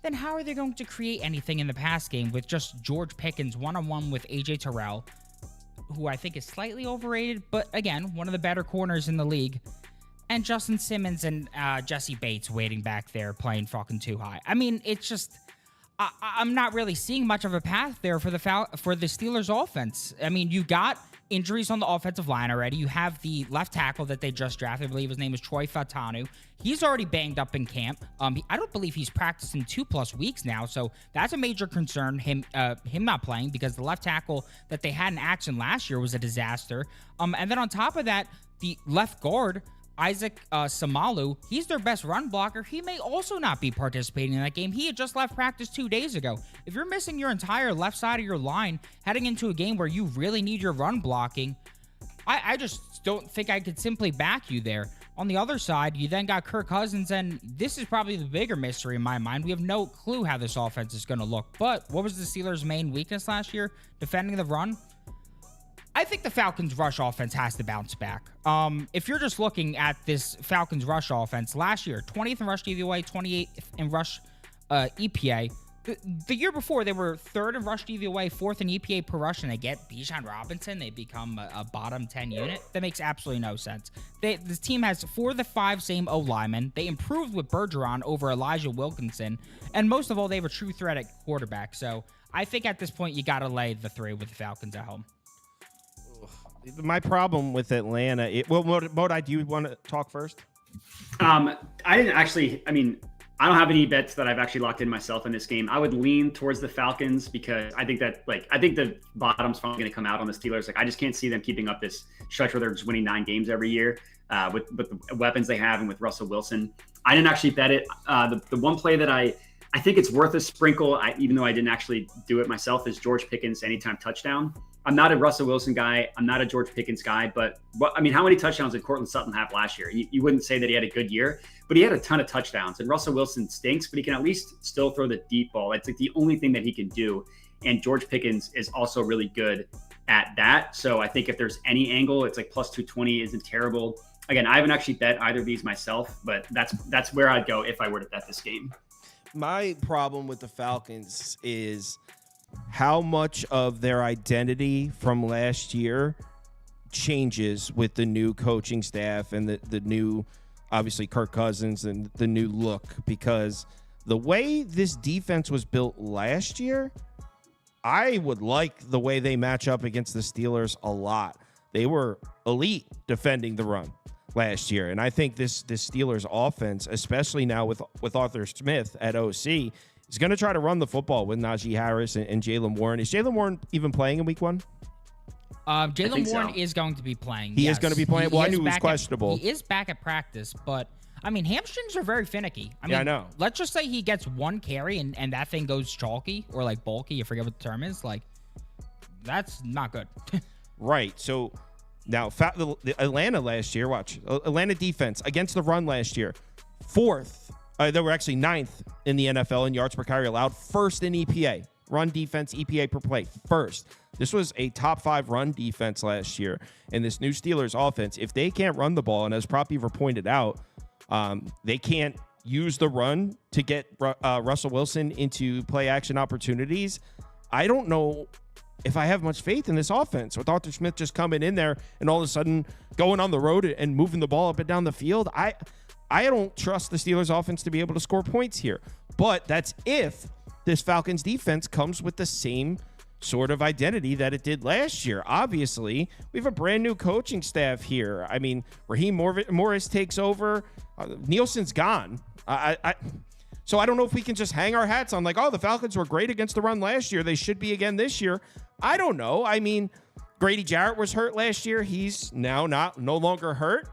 then how are they going to create anything in the pass game with just George Pickens one-on-one with A.J. Terrell, who I think is slightly overrated, but again, one of the better corners in the league, and Justin Simmons and Jesse Bates waiting back there playing fucking too high. I mean, it's just... I'm not really seeing much of a path there for the Steelers offense. I mean, you got injuries on the offensive line already. You have the left tackle that they just drafted. I believe his name is Troy Fautanu. He's already banged up in camp. I don't believe he's practiced in 2+ weeks now, so that's a major concern, him not playing, because the left tackle that they had in action last year was a disaster. And then on top of that, the left guard, Isaac Samalu, he's their best run blocker. He may also not be participating in that game. He had just left practice 2 days ago. If you're missing your entire left side of your line heading into a game where you really need your run blocking, I just don't think I could simply back you there. On the other side, you then got Kirk Cousins, and this is probably the bigger mystery in my mind. We have no clue how this offense is going to look. But what was the Steelers' main weakness last year? Defending the run? I think the Falcons' rush offense has to bounce back. If you're just looking at this Falcons' rush offense, last year, 20th in rush DVOA, 28th in rush EPA. The year before, they were 3rd in rush DVOA, 4th in EPA per rush, and they get Bijan Robinson. They become a bottom 10 unit. That makes absolutely no sense. This team has 4 of the 5 same O-linemen. They improved with Bergeron over Elijah Wilkinson. And most of all, they have a true threat at quarterback. So I think at this point, you got to lay the 3 with the Falcons at home. My problem with Atlanta, Modi, do you want to talk first? I didn't actually, I don't have any bets that I've actually locked in myself in this game. I would lean towards the Falcons because I think that, I think the bottom's probably going to come out on the Steelers. I just can't see them keeping up this stretch where they're just winning 9 games every year with the weapons they have and with Russell Wilson. I didn't actually bet it. The one play that I think it's worth a sprinkle, even though I didn't actually do it myself, is George Pickens anytime touchdown. I'm not a Russell Wilson guy. I'm not a George Pickens guy, but how many touchdowns did Cortland Sutton have last year? You wouldn't say that he had a good year, but he had a ton of touchdowns. And Russell Wilson stinks, but he can at least still throw the deep ball. It's the only thing that he can do. And George Pickens is also really good at that. So I think if there's any angle, it's plus 220 isn't terrible. Again, I haven't actually bet either of these myself, but that's where I'd go if I were to bet this game. My problem with the Falcons is how much of their identity from last year changes with the new coaching staff and the new, obviously, Kirk Cousins and the new look, because the way this defense was built last year, I would like the way they match up against the Steelers a lot. They were elite defending the run last year, and I think this Steelers offense, especially now with Arthur Smith at OC, is going to try to run the football with Najee Harris and Jaylen Warren. Is Jaylen Warren even playing in week 1? Jaylen Warren is going to be playing. He is going to be playing? Well, I knew he was questionable. He is back at practice, but, hamstrings are very finicky. I know. Let's just say he gets 1 carry and that thing goes chalky or, bulky. I forget what the term is. That's not good. Right. So, now, the Atlanta last year, Atlanta defense against the run last year, 4th. They were actually 9th in the NFL in yards per carry allowed, 1st in EPA. Run defense, EPA per play, 1st. This was a top 5 run defense last year. And this new Steelers offense, if they can't run the ball, and as Prop Beaver pointed out, they can't use the run to get Russell Wilson into play action opportunities, I don't know if I have much faith in this offense with Arthur Smith just coming in there and all of a sudden going on the road and moving the ball up and down the field. I don't trust the Steelers offense to be able to score points here, but that's if this Falcons defense comes with the same sort of identity that it did last year. Obviously, we have a brand new coaching staff here. Raheem Morris takes over. Nielsen's gone. So I don't know if we can just hang our hats on the Falcons were great against the run last year. They should be again this year. I don't know. Grady Jarrett was hurt last year. He's now no longer hurt.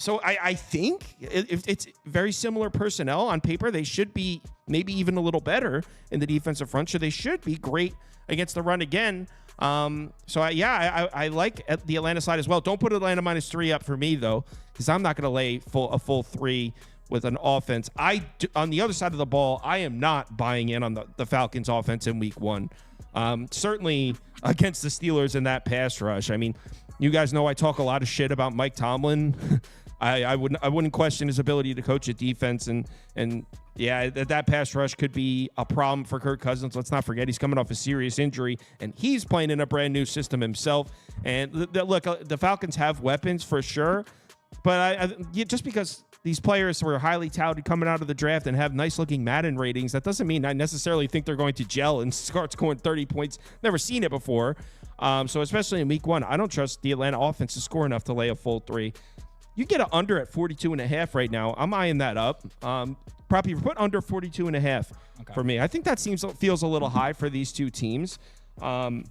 So I think if it's very similar personnel on paper, they should be maybe even a little better in the defensive front. So they should be great against the run again. I like the Atlanta side as well. Don't put Atlanta -3 up for me though, because I'm not going to lay a full 3 with an offense. On the other side of the ball, I am not buying in on the Falcons offense in week 1. Certainly against the Steelers in that pass rush. I mean, you guys know I talk a lot of shit about Mike Tomlin. I wouldn't question his ability to coach a defense, and yeah, that pass rush could be a problem for Kirk Cousins. Let's not forget he's coming off a serious injury, and he's playing in a brand new system himself. And look, the Falcons have weapons for sure, but just because these players were highly touted coming out of the draft and have nice looking Madden ratings, that doesn't mean I necessarily think they're going to gel and start scoring 30 points. Never seen it before. So especially in week 1, I don't trust the Atlanta offense to score enough to lay a full 3. You get an under at 42.5 right now. I'm eyeing that up. Probably put under 42.5 for me. I think that feels a little high for these two teams. I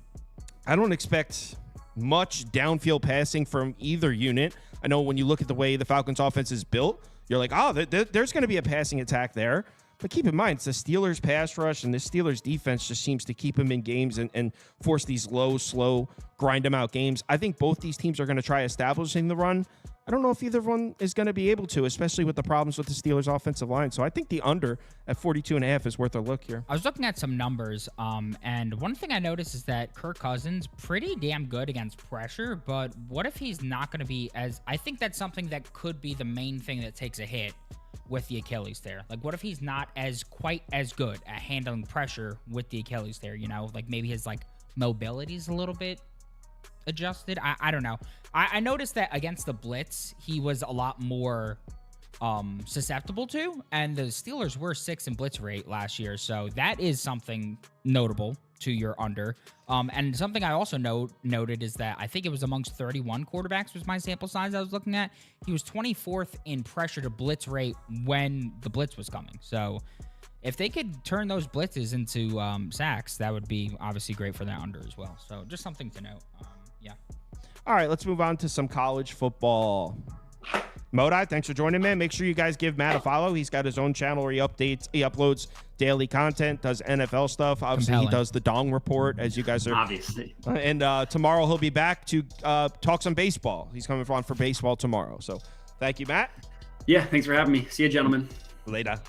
don't expect much downfield passing from either unit. I know when you look at the way the Falcons offense is built, you're like, oh, there's going to be a passing attack there. But keep in mind, it's the Steelers pass rush, and the Steelers defense just seems to keep them in games and force these low, slow, grind them out games. I think both these teams are going to try establishing the run. I don't know if either one is going to be able to, especially with the problems with the Steelers offensive line. So I think the under at 42.5 is worth a look here. I was looking at some numbers, and one thing I noticed is that Kirk Cousins pretty damn good against pressure, but what if he's not going to be I think that's something that could be the main thing that takes a hit with the Achilles there. Like, what if he's not quite as good at handling pressure with the Achilles there, like maybe his mobility is a little bit adjusted. I don't know. I noticed that against the blitz, he was a lot more susceptible to, and the Steelers were 6th in blitz rate last year, so that is something notable to your under. And something I also noted is that I think it was amongst 31 quarterbacks was my sample size I was looking at. He was 24th in pressure to blitz rate when the blitz was coming. So if they could turn those blitzes into sacks, that would be obviously great for that under as well. So just something to note. Yeah. All right, let's move on to some college football. Modai, thanks for joining, man. Make sure you guys give Matt a follow. He's got his own channel where he uploads daily content, does NFL stuff. Obviously, he does the Dong Report, as you guys are. Obviously. And tomorrow he'll be back to talk some baseball. He's coming on for baseball tomorrow. So thank you, Matt. Yeah, thanks for having me. See you, gentlemen. Later.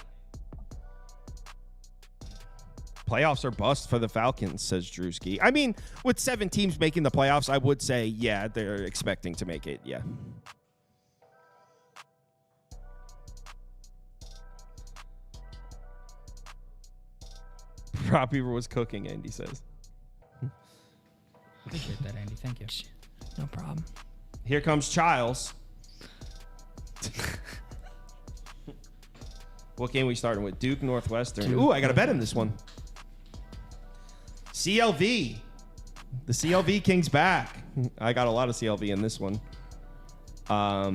Playoffs are bust for the Falcons, says Drewski. I mean, with 7 teams making the playoffs, I would say, yeah, they're expecting to make it. Yeah. Rob Beaver was cooking, Andy says. Appreciate that, Andy. Thank you. No problem. Here comes Childs. What game we starting with? Duke, Northwestern. Ooh, I got to bet in this one. CLV. The CLV King's back. I got a lot of CLV in this one. All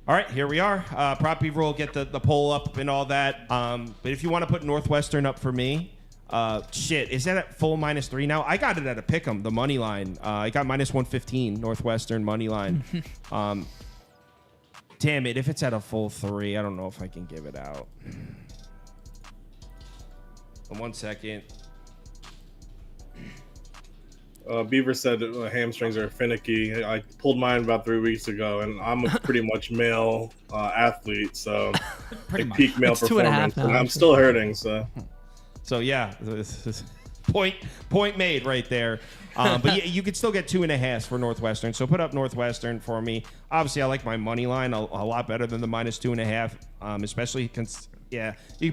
right, here we are. Prop Beaver will get the poll up and all that. But if you want to put Northwestern up for me, is that at full -3 now? I got it at a pick'em, the money line. I got -115 Northwestern money line. Damn it, if it's at a full 3, I don't know if I can give it out. 1 second. Beaver said hamstrings are finicky. I pulled mine about 3 weeks ago, and I'm a pretty much male athlete, so peak male it's 2.5 performance. now, And I'm still hurting, so yeah, point made right there. But yeah, you could still get 2.5 for Northwestern. So put up Northwestern for me. Obviously, I like my money line a lot better than the -2.5, especially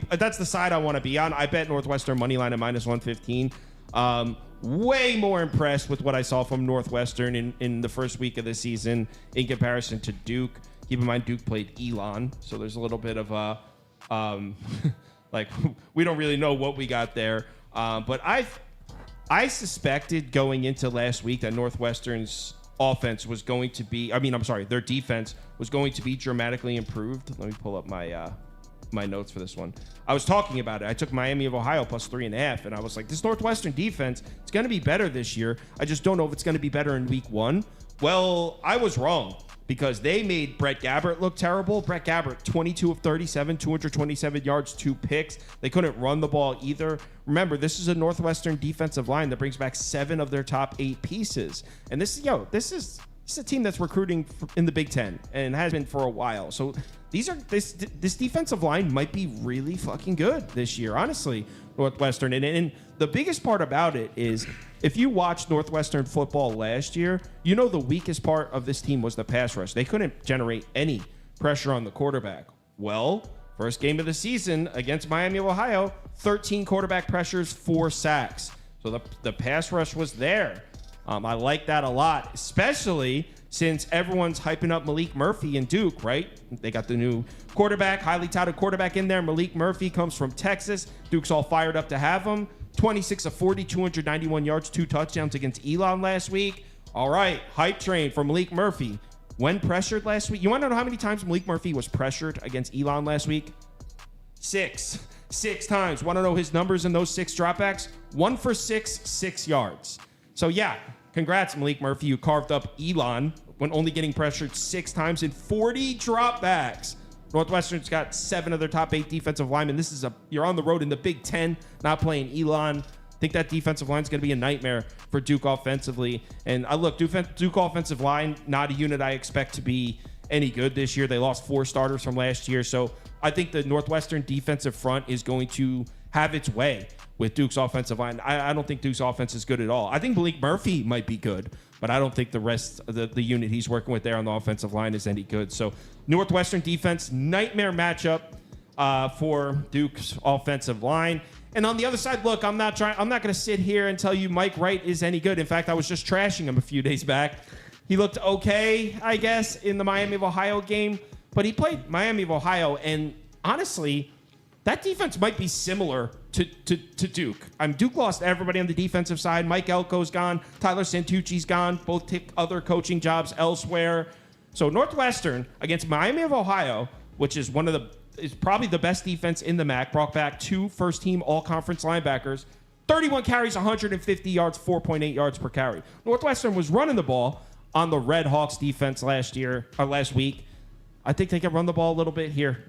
that's the side I want to be on. I bet Northwestern money line at -115. Way more impressed with what I saw from Northwestern in the first week of the season in comparison to Duke. Keep in mind, Duke played Elon, so there's a little bit of a we don't really know what we got there. But I suspected going into last week that Northwestern's offense was going to be, their defense was going to be dramatically improved. Let me pull up my my notes for this one. I was talking about it. I took Miami of Ohio plus 3.5, and I was like, this Northwestern defense, it's going to be better this year. I just don't know if it's going to be better in week 1. Well, I was wrong because they made Brett Gabbert look terrible. Brett Gabbert, 22 of 37, 227 yards, 2 picks. They couldn't run the ball either. Remember, this is a Northwestern defensive line that brings back 7 of their top 8 pieces. And this is a team that's recruiting in the Big Ten and has been for a while. So this defensive line might be really fucking good this year, honestly, Northwestern. And the biggest part about it is if you watched Northwestern football last year, you know the weakest part of this team was the pass rush. They couldn't generate any pressure on the quarterback. Well, first game of the season against Miami of Ohio, 13 quarterback pressures, 4 sacks. So the pass rush was there. I like that a lot, especially since everyone's hyping up Malik Murphy and Duke, right? They got the new quarterback, highly touted quarterback in there. Malik Murphy comes from Texas. Duke's all fired up to have him. 26 of 40, 291 yards, 2 touchdowns against Elon last week. All right, hype train for Malik Murphy. When pressured last week, you want to know how many times Malik Murphy was pressured against Elon last week? 6 times. Want to know his numbers in those 6 dropbacks? 1 for 6, 6 yards. So yeah, congrats, Malik Murphy. You carved up Elon when only getting pressured 6 times in 40 dropbacks. Northwestern's got 7 of their top 8 defensive linemen. You're on the road in the Big Ten, not playing Elon. I think that defensive line is going to be a nightmare for Duke offensively. And look, Duke offensive line, not a unit I expect to be any good this year. They lost 4 starters from last year. So I think the Northwestern defensive front is going to have its way with Duke's offensive line. I don't think Duke's offense is good at all. I think Malik Murphy might be good, but I don't think the rest of the unit he's working with there on the offensive line is any good. So Northwestern defense, nightmare matchup for Duke's offensive line. And on the other side, look, I'm not going to sit here and tell you Mike Wright is any good. In fact, I was just trashing him a few days back. He looked okay, I guess, in the Miami of Ohio game, but he played Miami of Ohio, and honestly, that defense might be similar to Duke. Duke lost everybody on the defensive side. Mike Elko's gone. Tyler Santucci's gone. Both take other coaching jobs elsewhere. So Northwestern against Miami of Ohio, which is is probably the best defense in the MAC, brought back 2 first-team all-conference linebackers, 31 carries, 150 yards, 4.8 yards per carry. Northwestern was running the ball on the Red Hawks defense last week. I think they can run the ball a little bit here.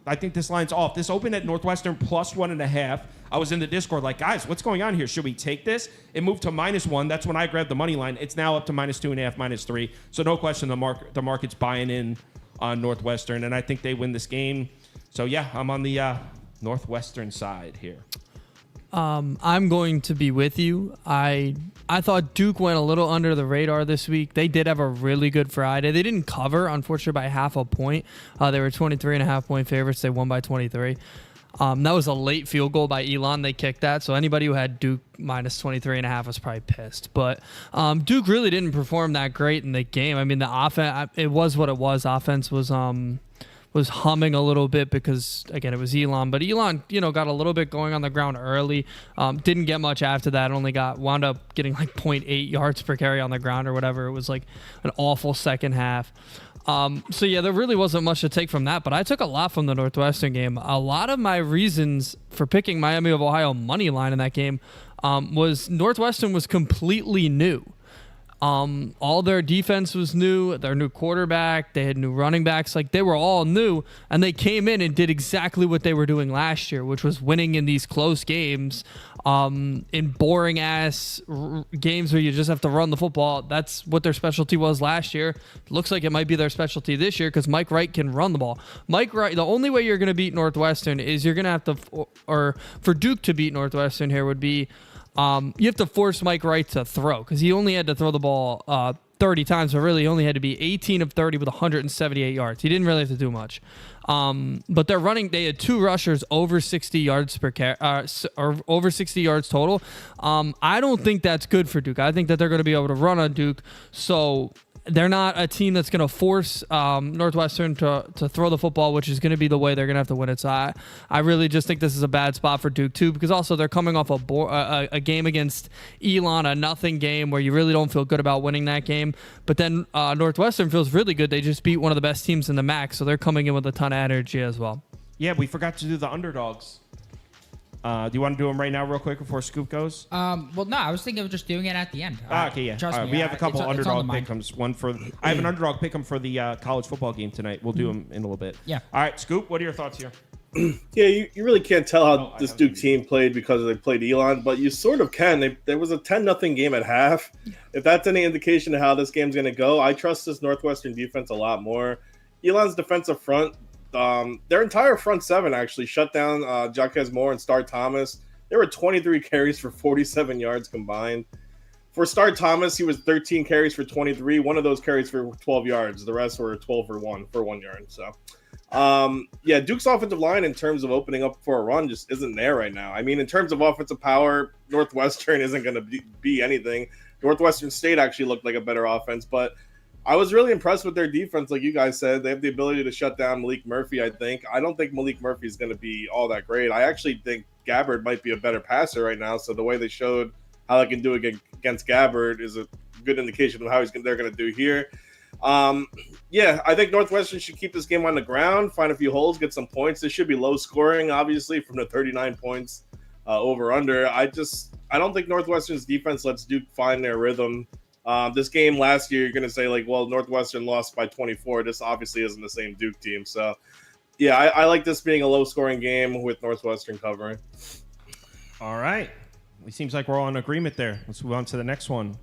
I think this line's off. This opened at Northwestern plus 1.5. I was in the Discord like, guys, what's going on here? Should we take this? It moved to -1. That's when I grabbed the money line. It's now up to -2.5, -3. So no question the market's buying in on Northwestern, and I think they win this game. So yeah, I'm on the Northwestern side here. I'm going to be with you. I thought Duke went a little under the radar this week. They did have a really good Friday. They didn't cover, unfortunately, by half a point. They were 23.5-point favorites. They won by 23. That was a late field goal by Elon. They kicked that. So anybody who had Duke minus 23.5 was probably pissed. But Duke really didn't perform that great in the game. I mean, the offense, it was what it was. Offense was humming a little bit because, again, it was Elon. But Elon, got a little bit going on the ground early. Didn't get much after that. Wound up getting like 0.8 yards per carry on the ground or whatever. It was like an awful second half. So yeah, there really wasn't much to take from that, but I took a lot from the Northwestern game. A lot of my reasons for picking Miami of Ohio money line in that game was Northwestern was completely new. All their defense was new, their new quarterback, they had new running backs, like they were all new, and they came in and did exactly what they were doing last year, which was winning in these close games, in boring ass games where you just have to run the football. That's what their specialty was last year. Looks like it might be their specialty this year because Mike Wright can run the ball. Mike Wright, the only way you're going to beat Northwestern is you're going to have to, or for Duke to beat Northwestern here would be, you have to force Mike Wright to throw because he only had to throw the ball 30 times, but really he only had to be 18 of 30 with 178 yards. He didn't really have to do much. But they had 2 rushers over 60 yards or over 60 yards total. I don't think that's good for Duke. I think that they're going to be able to run on Duke. So they're not a team that's going to force Northwestern to throw the football, which is going to be the way they're going to have to win it. So I really just think this is a bad spot for Duke, too, because also they're coming off a game against Elon, a nothing game where you really don't feel good about winning that game. But then Northwestern feels really good. They just beat one of the best teams in the MAC, so they're coming in with a ton of energy as well. Yeah, we forgot to do the underdogs. Do you want to do them right now real quick before Scoop goes? Well, no, I was thinking of just doing it at the end. Okay, yeah. Trust me. We have a couple it's on underdog the mind. pick'ems. One for I have an underdog pick'em for the college football game tonight. We'll do them in a little bit. Yeah. All right, Scoop. What are your thoughts here? Yeah, you really can't tell how I this haven't Duke seen team played because they played Elon, but you sort of can. There was a 10-0 game at half. If that's any indication of how this game's going to go, I trust this Northwestern defense a lot more. Elon's defensive front, their entire front seven actually shut down Jaquez Moore and Star Thomas. There were 23 carries for 47 yards combined. For Star Thomas, he was 13 carries for 23. One of those carries for 12 yards. The rest were 12 for 1 yard. So, yeah, Duke's offensive line in terms of opening up for a run just isn't there right now. I mean, in terms of offensive power, Northwestern isn't going to be anything. Northwestern State actually looked like a better offense, but I was really impressed with their defense. Like you guys said, they have the ability to shut down Malik Murphy, I think. I don't think Malik Murphy is going to be all that great. I actually think Gabbard might be a better passer right now. So the way they showed how they can do it against Gabbard is a good indication of how they're going to do here. Yeah, I think Northwestern should keep this game on the ground, find a few holes, get some points. This should be low scoring, obviously, from the 39 points over under. I don't think Northwestern's defense lets Duke find their rhythm. This game last year, you're going to say, like, well, Northwestern lost by 24. This obviously isn't the same Duke team. So, yeah, I like this being a low-scoring game with Northwestern covering. All right. It seems like we're all in agreement there. Let's move on to the next one.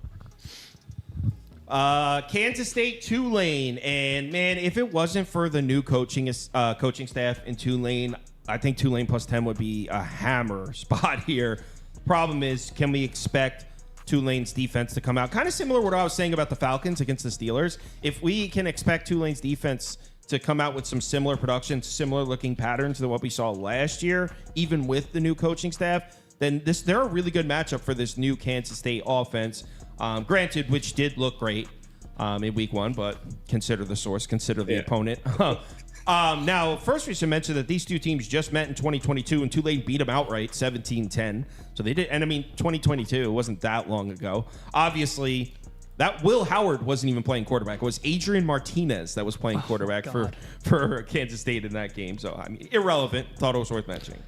Kansas State, Tulane. And, man, if it wasn't for the new coaching staff in Tulane, I think Tulane plus 10 would be a hammer spot here. Problem is, can we expect Tulane's defense to come out? Kind of similar to what I was saying about the Falcons against the Steelers. If we can expect Tulane's defense to come out with some similar production, similar looking patterns to what we saw last year, even with the new coaching staff, then they're a really good matchup for this new Kansas State offense. Granted, which did look great in week one, but consider the source, consider the opponent. Now, first we should mention that these two teams just met in 2022, and Tulane beat them outright, 17-10. So they did, and I mean, 2022, it wasn't that long ago. Obviously, that Will Howard wasn't even playing quarterback. It was Adrian Martinez that was playing quarterback for Kansas State in that game. So, I mean, irrelevant. Thought it was worth mentioning.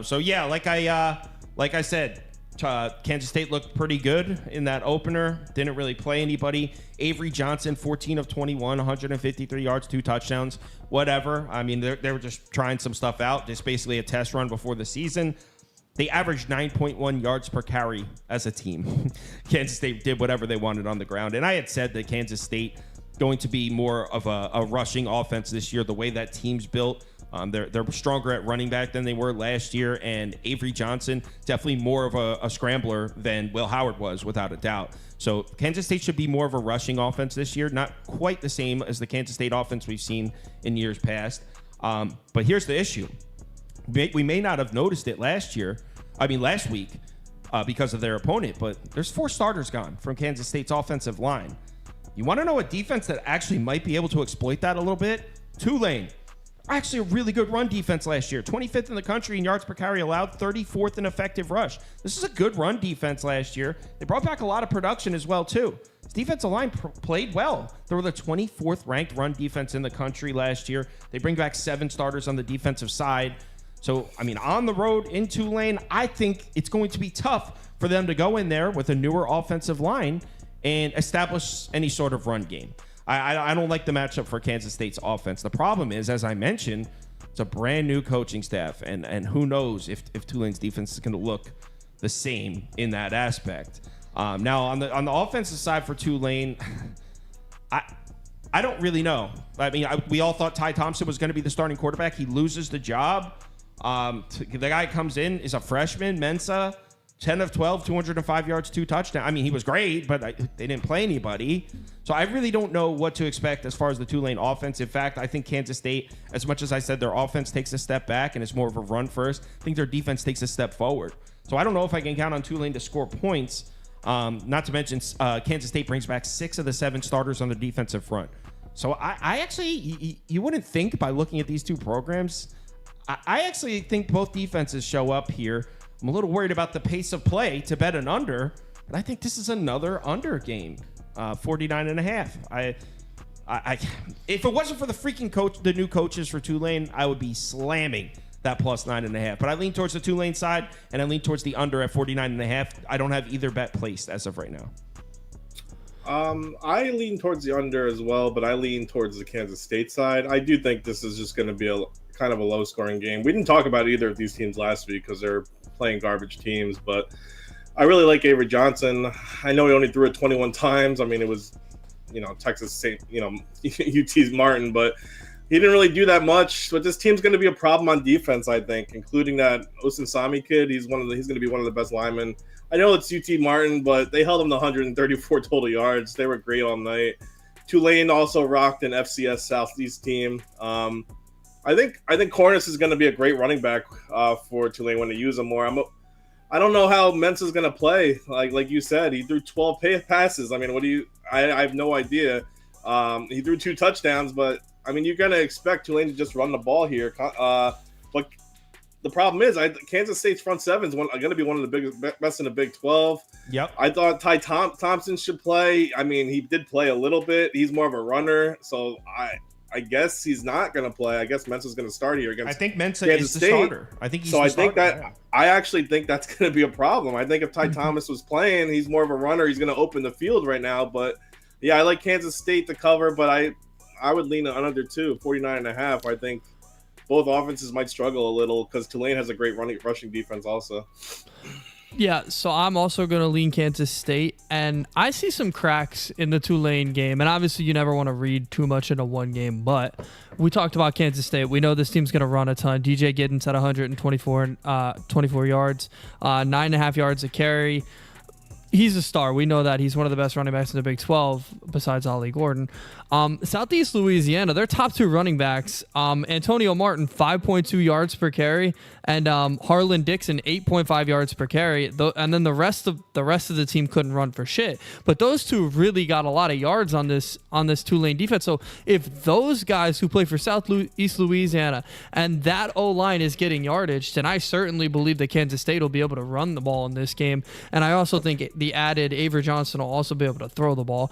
So, yeah, like I said, Kansas State looked pretty good in that opener. Didn't really play anybody. Avery Johnson, 14 of 21, 153 yards, 2 touchdowns, whatever. I mean, they were just trying some stuff out. Just basically a test run before the season. They averaged 9.1 yards per carry as a team. Kansas State did whatever they wanted on the ground. And I had said that Kansas State going to be more of a rushing offense this year, the way that team's built. They're stronger at running back than they were last year, and Avery Johnson definitely more of a scrambler than Will Howard was, without a doubt. So Kansas State should be more of a rushing offense this year, not quite the same as the Kansas State offense we've seen in years past. But here's the issue. We may not have noticed it last week because of their opponent, but there's 4 starters gone from Kansas State's offensive line. You want to know a defense that actually might be able to exploit that a little bit? Tulane. Actually a really good run defense last year. 25th in the country in yards per carry allowed, 34th in effective rush. This is a good run defense last year. They brought back a lot of production as well, too. This defensive line played well. They were the 24th ranked run defense in the country last year. They bring back 7 starters on the defensive side. So, I mean, on the road in Tulane, I think it's going to be tough for them to go in there with a newer offensive line and establish any sort of run game. I don't like the matchup for Kansas State's offense. The problem is, as I mentioned, it's a brand new coaching staff, and who knows if Tulane's defense is going to look the same in that aspect. Now, on the offensive side for Tulane, I don't really know. I mean, we all thought Ty Thompson was going to be the starting quarterback. He loses the job. The guy comes in, is a freshman, Mensa, 10 of 12, 205 yards, 2 touchdowns. I mean, he was great, but they didn't play anybody. So I really don't know what to expect as far as the Tulane offense. In fact, I think Kansas State, as much as I said their offense takes a step back and it's more of a run first, I think their defense takes a step forward. So I don't know if I can count on Tulane to score points. Not to mention, Kansas State brings back 6 of the 7 starters on the defensive front. So I actually, you wouldn't think by looking at these two programs, I actually think both defenses show up here. I'm a little worried about the pace of play to bet an under, but I think this is another under game, 49.5. If it wasn't for the freaking coach, the new coaches for Tulane, I would be slamming that plus 9.5. But I lean towards the Tulane side, and I lean towards the under at 49.5. I don't have either bet placed as of right now. I lean towards the under as well, but I lean towards the Kansas State side. I do think this is just going to be a kind of a low-scoring game. We didn't talk about either of these teams last week because they're playing garbage teams, but I really like Avery Johnson. I know he only threw it 21 times. I mean, it was, Texas State, UT's Martin, but he didn't really do that much. But this team's going to be a problem on defense, I think, including that Osinsami kid. He's going to be one of the best linemen. I know it's UT Martin, but they held him to 134 total yards. They were great all night. Tulane also rocked an FCS Southeast team. I think Cornish is going to be a great running back for Tulane when they use him more. I don't know how Mensa's going to play. Like you said, he threw 12 passes. I mean, I have no idea. He threw 2 touchdowns, but I mean, you're going to expect Tulane to just run the ball here. But the problem is, Kansas State's front seven is going to be one of the best in the Big 12. Yep. I thought Ty Thompson should play. I mean, he did play a little bit. He's more of a runner, so I guess he's not going to play. I guess Mensa's going to start here against. I think Mensa Kansas is the State. starter. I think he's so. The I starter, think that I actually think that's going to be a problem. I think if Ty Thomas was playing, he's more of a runner. He's going to open the field right now. But yeah, I like Kansas State to cover, but I would lean on under 49.5. I think both offenses might struggle a little because Tulane has a great rushing defense also. Yeah, so I'm also going to lean Kansas State, and I see some cracks in the Tulane game, and obviously you never want to read too much into one game, but we talked about Kansas State. We know this team's going to run a ton. DJ Giddens at 124 yards, 9.5 yards a carry. He's a star. We know that. He's one of the best running backs in the Big 12 besides Ollie Gordon. Southeast Louisiana, their top 2 running backs, Antonio Martin, 5.2 yards per carry, and Harlan Dixon, 8.5 yards per carry. And then the rest of the team couldn't run for shit. But those two really got a lot of yards on this Tulane defense. So if those guys who play for Southeast Louisiana and that O-line is getting yardage, then I certainly believe that Kansas State will be able to run the ball in this game. And I also think the added Avery Johnson will also be able to throw the ball.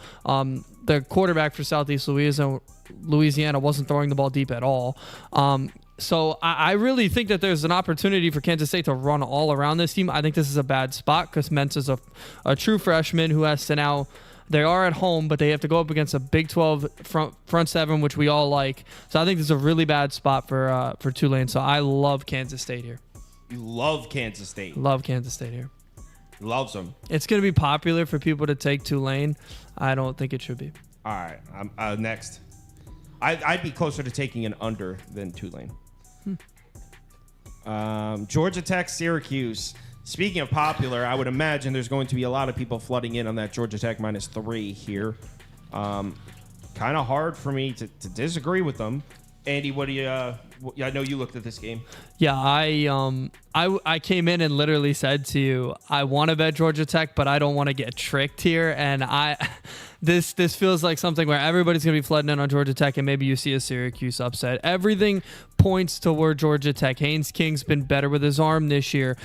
The quarterback for Southeast Louisiana wasn't throwing the ball deep at all. So I really think that there's an opportunity for Kansas State to run all around this team. I think this is a bad spot because Mensa's a true freshman who has to now. They are at home, but they have to go up against a Big 12 front seven, which we all like. So I think this is a really bad spot for Tulane. So I love Kansas State here. You love Kansas State. Love Kansas State here. Loves them. It's going to be popular for people to take Tulane. I don't think it should be. All right. Next. I'd be closer to taking an under than Tulane. Georgia Tech, Syracuse. Speaking of popular, I would imagine there's going to be a lot of people flooding in on that Georgia Tech -3 here. Kind of hard for me to disagree with them. Andy, what do you? I know you looked at this game. Yeah, I came in and literally said to you, I want to bet Georgia Tech, but I don't want to get tricked here. And this feels like something where everybody's gonna be flooding in on Georgia Tech, and maybe you see a Syracuse upset. Everything points toward Georgia Tech. Haynes King's been better with his arm this year.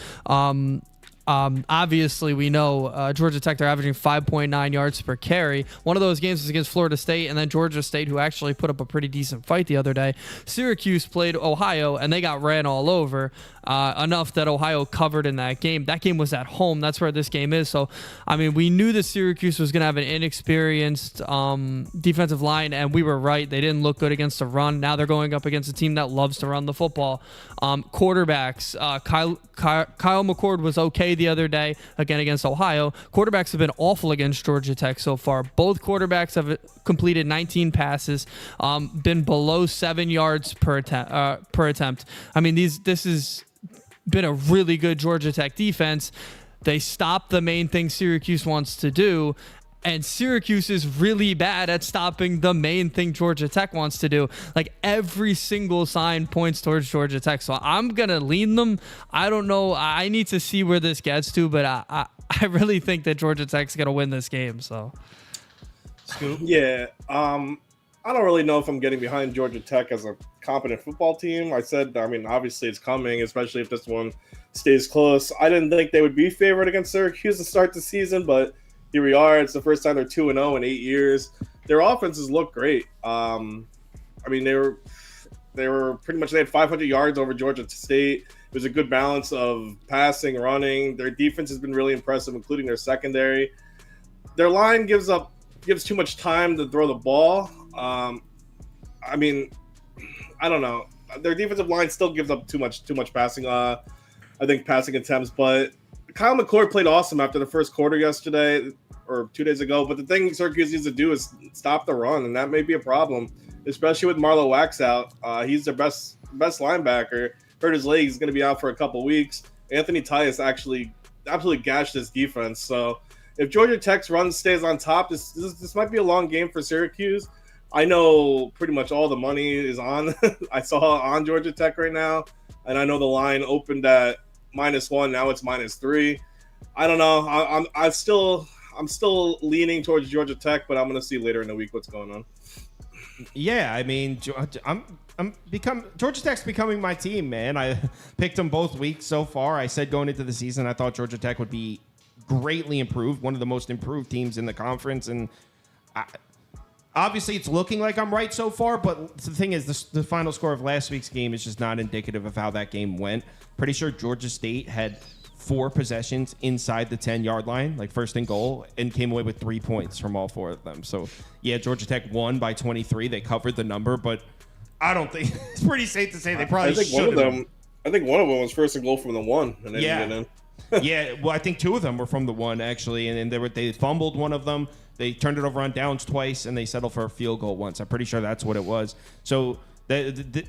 Obviously, we know Georgia Tech, they're averaging 5.9 yards per carry. One of those games was against Florida State, and then Georgia State, who actually put up a pretty decent fight the other day. Syracuse played Ohio, and they got ran all over enough that Ohio covered in that game. That game was at home. That's where this game is. So, I mean, we knew that Syracuse was going to have an inexperienced defensive line, and we were right. They didn't look good against the run. Now they're going up against a team that loves to run the football. Quarterbacks, Kyle McCord was okay the other day, again against Ohio. Quarterbacks have been awful against Georgia Tech so far. Both quarterbacks have completed 19 passes, been below 7 yards per attempt. I mean, this has been a really good Georgia Tech defense. They stopped the main thing Syracuse wants to do, and Syracuse is really bad at stopping the main thing Georgia Tech wants to do. Like, every single sign points towards Georgia Tech. So I'm going to lean them. I don't know. I need to see where this gets to, but I really think that Georgia Tech's going to win this game. So, Scoop? Yeah. I don't really know if I'm getting behind Georgia Tech as a competent football team. Obviously it's coming, especially if this one stays close. I didn't think they would be favored against Syracuse to start the season, but here we are. It's the first time they're 2-0 in 8 years. Their offenses look great. I mean, they were pretty much, they had 500 yards over Georgia State. It was a good balance of passing, running. Their defense has been really impressive, including their secondary. Their line gives too much time to throw the ball. I mean, I don't know. Their defensive line still gives up too much passing. I think passing attempts, but Kyle McCord played awesome after the first quarter yesterday or 2 days ago. But the thing Syracuse needs to do is stop the run, and that may be a problem, especially with Marlo Wax out. He's their best linebacker. Hurt his leg. He's going to be out for a couple weeks. Anthony Tyus actually absolutely gashed this defense. So if Georgia Tech's run stays on top, this might be a long game for Syracuse. I know pretty much all the money is on. I saw on Georgia Tech right now, and I know the line opened at -1. Now it's -3. I don't know. I'm still leaning towards Georgia Tech, but I'm going to see later in the week what's going on. Yeah, I mean, Georgia Tech's becoming my team, man. I picked them both weeks so far. I said going into the season, I thought Georgia Tech would be greatly improved, one of the most improved teams in the conference, and obviously it's looking like I'm right so far. But the thing is, the final score of last week's game is just not indicative of how that game went. Pretty sure Georgia State had 4 possessions inside the 10-yard line, like first and goal, and came away with 3 points from all 4 of them. So, yeah, Georgia Tech won by 23. They covered the number, but I don't think it's pretty safe to say they probably should have. I think one of them was first and goal from the 1, and they didn't get in. Yeah, well, I think 2 of them were from the 1 actually, and they fumbled one of them. They turned it over on downs twice, and they settled for a field goal once. I'm pretty sure that's what it was. So the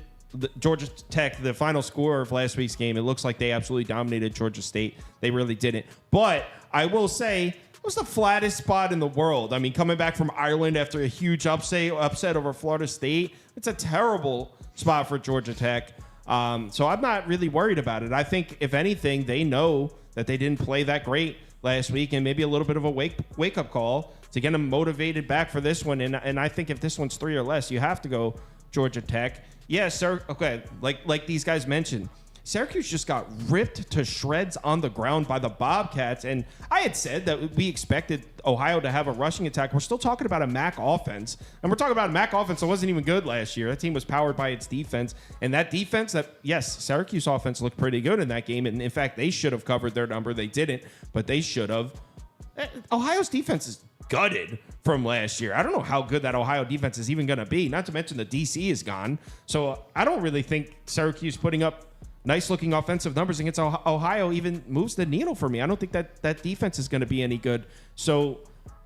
Georgia Tech, the final score of last week's game, it looks like they absolutely dominated Georgia State. They really didn't. But I will say it was the flattest spot in the world. I mean, coming back from Ireland after a huge upset over Florida State, it's a terrible spot for Georgia Tech. So I'm not really worried about it. I think, if anything, they know that they didn't play that great last week, and maybe a little bit of a wake-up call to get them motivated back for this one. And I think if this one's 3 or less, you have to go Georgia Tech. Yeah, sir. Okay, like these guys mentioned, Syracuse just got ripped to shreds on the ground by the Bobcats. And I had said that we expected Ohio to have a rushing attack. We're still talking about a MAC offense. And we're talking about a MAC offense that wasn't even good last year. That team was powered by its defense. And that defense, Syracuse offense looked pretty good in that game. And in fact, they should have covered their number. They didn't, but they should have. Ohio's defense is gutted from last year. I don't know how good that Ohio defense is even going to be. Not to mention the DC is gone. So I don't really think Syracuse putting up nice-looking offensive numbers against Ohio even moves the needle for me. I don't think that defense is going to be any good. So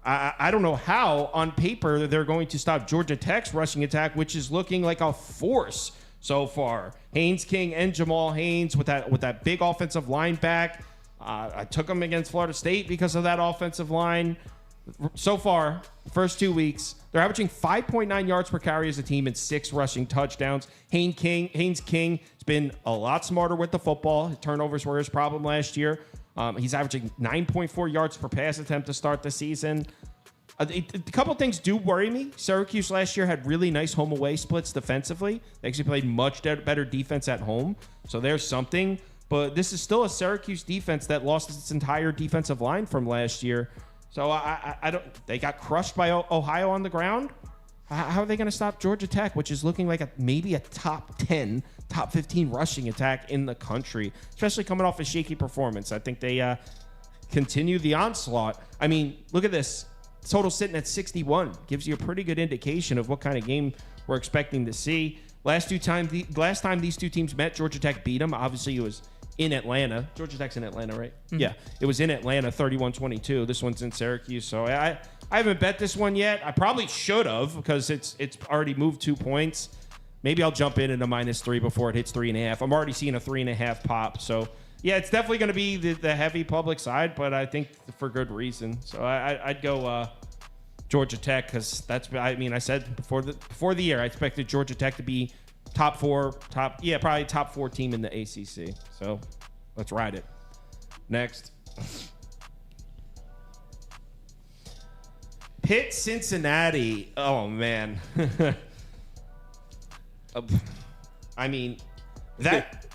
I don't know how, on paper, they're going to stop Georgia Tech's rushing attack, which is looking like a force so far. Haynes King and Jamal Haynes with that big offensive line back. I took them against Florida State because of that offensive line. So far, first 2 weeks, they're averaging 5.9 yards per carry as a team and 6 rushing touchdowns. Haynes King has been a lot smarter with the football. His turnovers were his problem last year. He's averaging 9.4 yards per pass attempt to start the season. A couple things do worry me. Syracuse last year had really nice home-away splits defensively. They actually played much better defense at home. So there's something. But this is still a Syracuse defense that lost its entire defensive line from last year. So I don't. They got crushed by Ohio on the ground. How are they going to stop Georgia Tech, which is looking like maybe a top 10, top 15 rushing attack in the country, especially coming off a shaky performance? I think they continue the onslaught. I mean, look at this. Total sitting at 61 gives you a pretty good indication of what kind of game we're expecting to see. Last time these two teams met, Georgia Tech beat them. Obviously, it was in Atlanta. Georgia Tech's in Atlanta, right? Mm-hmm. Yeah. It was in Atlanta, 31-22. This one's in Syracuse. So I haven't bet this one yet. I probably should have, because it's already moved 2 points. Maybe I'll jump in at a -3 before it hits 3.5. I'm already seeing a 3.5 pop. So, yeah, it's definitely going to be the heavy public side, but I think for good reason. So I'd go Georgia Tech, because I said before the year, I expected Georgia Tech to be probably top 4 team in the ACC. So let's ride it. Next. Pitt, Cincinnati. Oh, man. I mean, that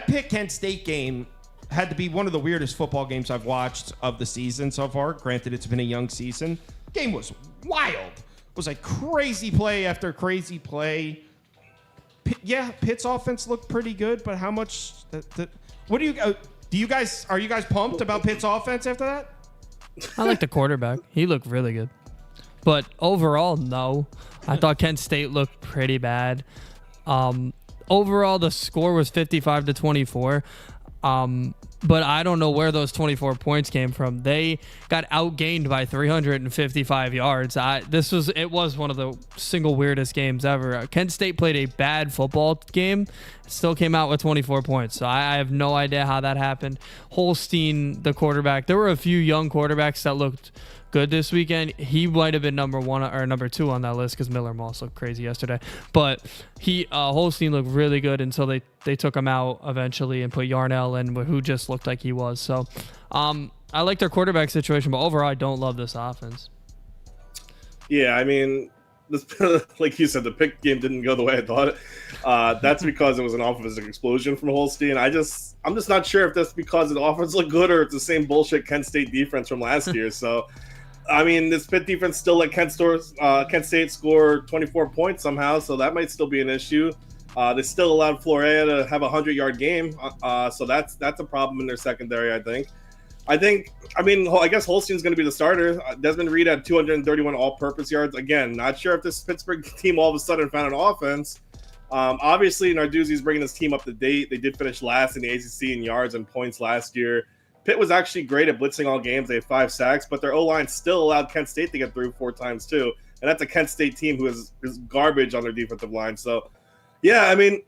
Pitt Kent State game had to be one of the weirdest football games I've watched of the season so far. Granted, it's been a young season. Game was wild. It was like crazy play after crazy play. Pitt's offense looked pretty good, but how much? What are you guys pumped about Pitt's offense after that? I like the quarterback. He looked really good. But overall, no. I thought Kent State looked pretty bad. Overall, the score was 55-24. But I don't know where those 24 points came from. They got outgained by 355 yards. It was one of the single weirdest games ever. Kent State played a bad football game, still came out with 24 points. So I have no idea how that happened. Holstein, the quarterback, there were a few young quarterbacks that looked good this weekend. He might have been number 1 or number 2 on that list because Miller Moss looked crazy yesterday. But Holstein looked really good until they took him out eventually and put Yarnell in, who just looked like he was. So I like their quarterback situation, but overall I don't love this offense. Yeah, I mean, like you said, the Pitt game didn't go the way I thought it. That's because it was an offensive explosion from Holstein. I'm just not sure if that's because the offense looked good or it's the same bullshit Kent State defense from last year. So, I mean, this Pitt defense still let Kent State score 24 points somehow, so that might still be an issue. They still allowed Florea to have a 100-yard game, so that's a problem in their secondary, I think. I guess Holstein's going to be the starter. Desmond Reed had 231 all-purpose yards. Again, not sure if this Pittsburgh team all of a sudden found an offense. Obviously, Narduzzi's bringing this team up to date. They did finish last in the ACC in yards and points last year. Pitt was actually great at blitzing all games. They had 5 sacks, but their O-line still allowed Kent State to get through 4 times too. And that's a Kent State team who is garbage on their defensive line. So, yeah, I mean,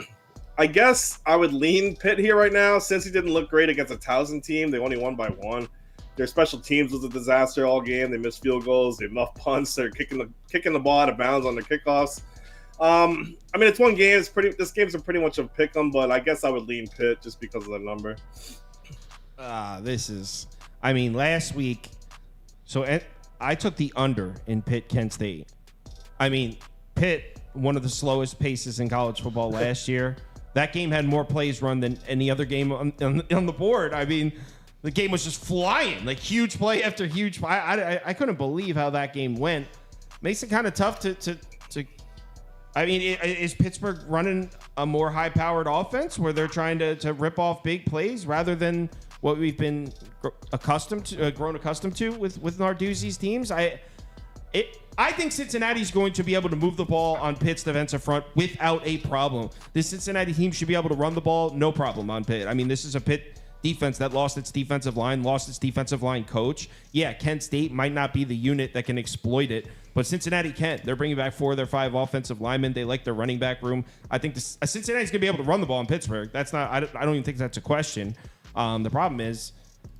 I guess I would lean Pitt here right now. Since he didn't look great against a Towson team, they only won by 1. Their special teams was a disaster all game. They missed field goals. They muffed punts. They're kicking the ball out of bounds on their kickoffs. I mean, it's one game. This game's pretty much a pick 'em, but I guess I would lean Pitt just because of the number. Last week, I took the under in Pitt-Kent State. I mean, Pitt, one of the slowest paces in college football last year. That game had more plays run than any other game on the board. I mean, the game was just flying, like huge play after huge play. I couldn't believe how that game went. Makes it kind of tough to I mean, is Pittsburgh running a more high-powered offense where they're trying to rip off big plays rather than what we've been grown accustomed to with Narduzzi's teams? I think Cincinnati's going to be able to move the ball on Pitt's defensive front without a problem. This Cincinnati team should be able to run the ball, no problem on Pitt. I mean, this is a Pitt defense that lost its defensive line coach. Yeah, Kent State might not be the unit that can exploit it, but Cincinnati can. They're bringing back 4 of their 5 offensive linemen. They like their running back room. I think Cincinnati's going to be able to run the ball in Pittsburgh. I don't even think that's a question. The problem is,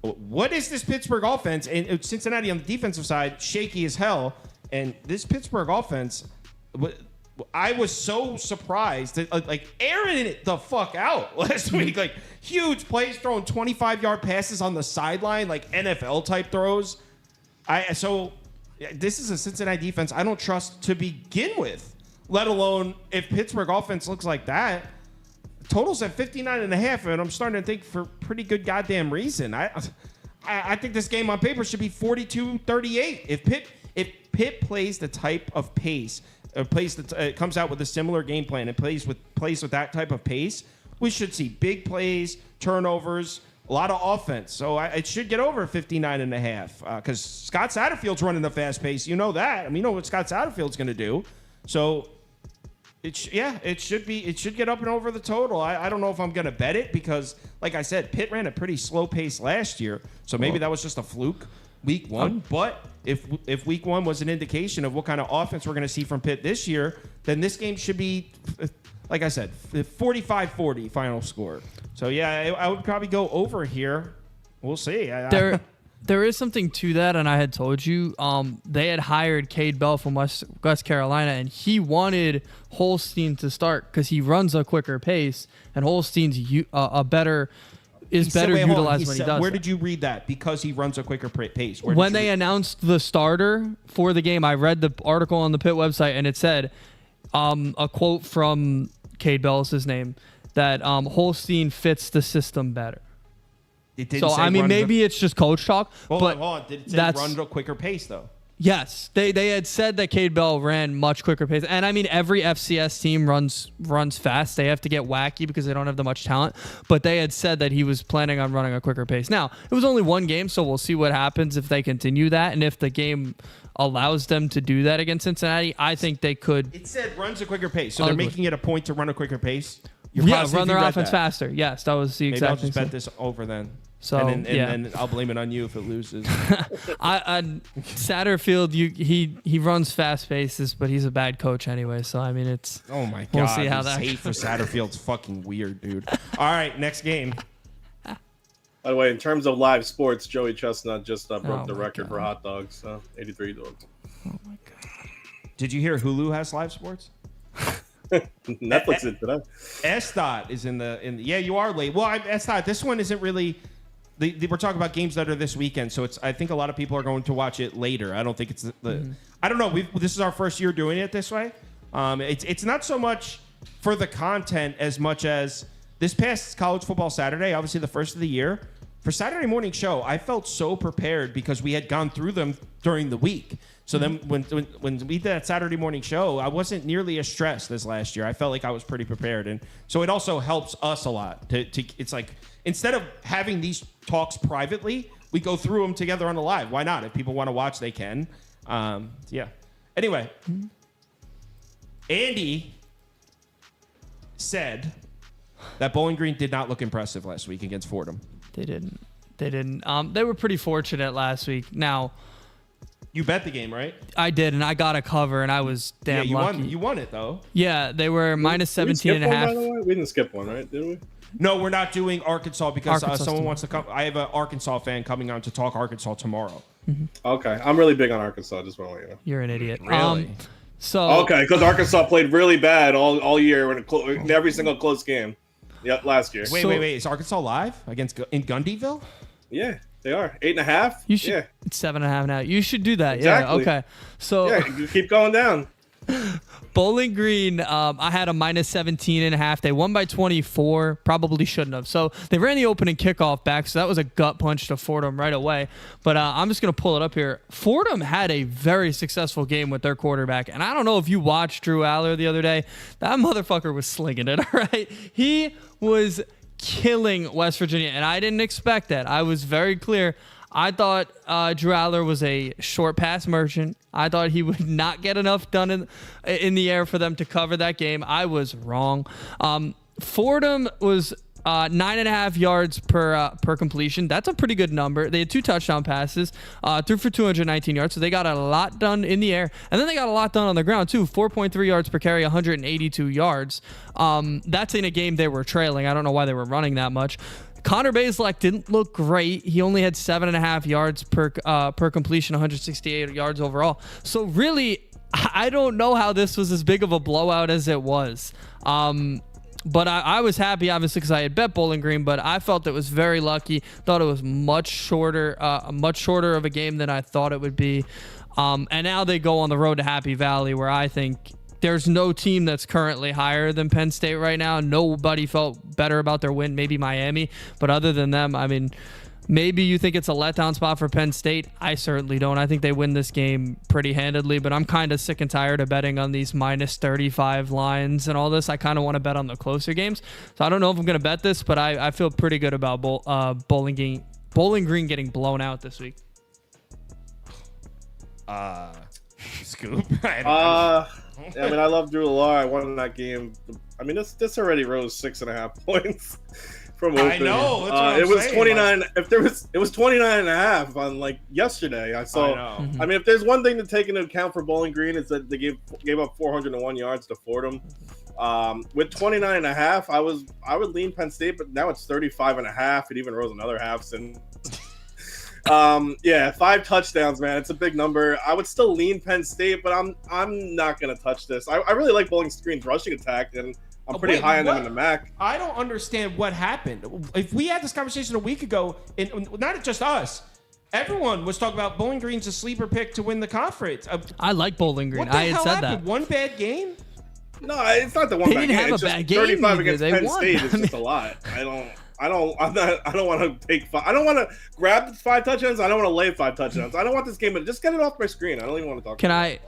what is this Pittsburgh offense? And Cincinnati on the defensive side, shaky as hell. And this Pittsburgh offense, I was so surprised that airing it the fuck out last week. Like huge plays, throwing 25-yard passes on the sideline, like NFL type throws. This is a Cincinnati defense I don't trust to begin with, let alone if Pittsburgh offense looks like that. Total's at 59.5, and I'm starting to think for pretty good goddamn reason. I think this game on paper should be 42-38. If Pitt plays the type of pace, comes out with a similar game plan and plays with that type of pace, we should see big plays, turnovers, a lot of offense. So it should get over 59.5 because Scott Satterfield's running a fast pace. You know that. I mean, you know what Scott Satterfield's going to do. So it should get up and over the total. I don't know if I'm going to bet it because, like I said, Pitt ran a pretty slow pace last year. So maybe that was just a fluke week 1. But if week 1 was an indication of what kind of offense we're going to see from Pitt this year, then this game should be, like I said, 45-40 final score. So, yeah, I would probably go over here. We'll see. There is something to that, and I had told you they had hired Cade Bell from West Carolina, and he wanted Holstein to start because he runs a quicker pace, and Holstein's better utilized when he does. Where did you read that? Because he runs a quicker pace. When they announced the starter for the game, I read the article on the Pitt website, and it said a quote from Cade Bell is his name, that Holstein fits the system better. It didn't So say I mean, run maybe it's just coach talk. Hold but on. Did it say that's run at a quicker pace though? yes. They had said that Cade Bell ran much quicker pace, and I mean every FCS team runs fast. They have to get wacky because they don't have that much talent. But they had said that he was planning on running a quicker pace. Now it was only one game, so we'll see what happens if they continue that, and if the game allows them to do that against Cincinnati. I think they could. It said runs a quicker pace, so Ugly. they're making it a point to run a quicker pace. You're Yeah, positive run their you read offense that? faster. Yes, that was the Maybe exact I'll just thing. bet this over then. So, and yeah. then I'll blame it on you if it loses. Satterfield, he runs fast paces, but he's a bad coach anyway. So I mean, it's Oh my god! We'll see how this that hate for Satterfield's fucking weird, dude. All right, next game. By the way, in terms of live sports, Joey Chestnut just broke Oh the my record for God. hot dogs. So 83 dogs. Did you hear Hulu has live sports? Netflix it today. SDOT is in the yeah, you are late. Well, SDOT, this one isn't really. We're talking about games that are this weekend, so I think a lot of people are going to watch it later. I don't think it's I don't know. This is our first year doing it this way. It's not so much for the content as much as this past college football Saturday, obviously the first of the year. For Saturday morning show, I felt so prepared because we had gone through them during the week. So then when we did that Saturday morning show, I wasn't nearly as stressed as last year. I felt like I was pretty prepared. And so it also helps us a lot. It's like, instead of having these talks privately, we go through them together on the live. Why not? If people want to watch, they can. Yeah. Anyway, Andy said that Bowling Green did not look impressive last week against Fordham. They didn't. They were pretty fortunate last week. Now, You bet the game, right? I did, and I got a cover, and I was damn you lucky. won. You won it though. Yeah, they were minus Did we 17 and a skip one, half. by the way? We didn't skip one, right? Did we? No, we're not doing Arkansas because Arkansas someone still. wants to come. I have an Arkansas fan coming on to talk Arkansas tomorrow. Okay, I'm really big on Arkansas. Just want to let you know. You're an idiot. Really? So Okay, because Arkansas played really bad all year in every single close game. Yeah, last year. Wait. Is Arkansas live in Gundyville? Yeah, they are 8.5. you should. Yeah, It's 7.5 now. You should do that. Exactly. Yeah. Okay. So yeah. You keep going down. Bowling Green, I had a minus 17 and a half. They won by 24. Probably shouldn't have. So they ran the opening kickoff back. So that was a gut punch to Fordham right away. But I'm just going to pull it up here. Fordham had a very successful game with their quarterback. And I don't know if you watched Drew Aller the other day. That motherfucker was slinging it, all right? He was killing West Virginia. And I didn't expect that. I was very clear. I thought Drew Aller was a short pass merchant. I thought he would not get enough done in the air for them to cover that game. I was wrong. Fordham was 9.5 yards per completion. That's a pretty good number. They had 2 touchdown passes, threw for 219 yards, so they got a lot done in the air. And then they got a lot done on the ground, too. 4.3 yards per carry, 182 yards. That's in a game they were trailing. I don't know why they were running that much. Connor Bazelak didn't look great. He only had 7.5 yards per completion, 168 yards overall. So really, I don't know how this was as big of a blowout as it was. But I was happy, obviously, because I had bet Bowling Green. But I felt it was very lucky. Thought it was much shorter of a game than I thought it would be. And now they go on the road to Happy Valley, where I think there's no team that's currently higher than Penn State right now. Nobody felt better about their win. Maybe Miami. But other than them, I mean, maybe you think it's a letdown spot for Penn State. I certainly don't. I think they win this game pretty handedly. But I'm kind of sick and tired of betting on these minus 35 lines and all this. I kind of want to bet on the closer games. So I don't know if I'm going to bet this, but I feel pretty good about Bowling Green getting blown out this week. Scoop. I mean, I love Drew Lar. I won that game. I mean, this already rose 6.5 points from open. I know. That's what it I'm was saying, 29. It was 29.5 on like yesterday. I saw. I know. I mean, if there's one thing to take into account for Bowling Green, is that they gave up 401 yards to Fordham. With 29.5, I would lean Penn State, but now it's 35.5. It even rose another half since. 5 touchdowns, man. It's a big number. I would still lean Penn State, but I'm not gonna touch this. I really like Bowling Green's rushing attack, and I'm pretty high on them in the MAC. I don't understand what happened. If we had this conversation a week ago, and not just us, everyone was talking about Bowling Green's a sleeper pick to win the conference. I like Bowling Green. What the I had hell said happened? that. One bad game? No, it's not the one They bad didn't game. have It's a just bad game 35 either. against They Penn won. State is just a lot. I don't want to take 5. I don't want to grab 5 touchdowns. I don't want to lay 5 touchdowns. I don't want this game. Just get it off my screen. I don't even want to talk. Can I?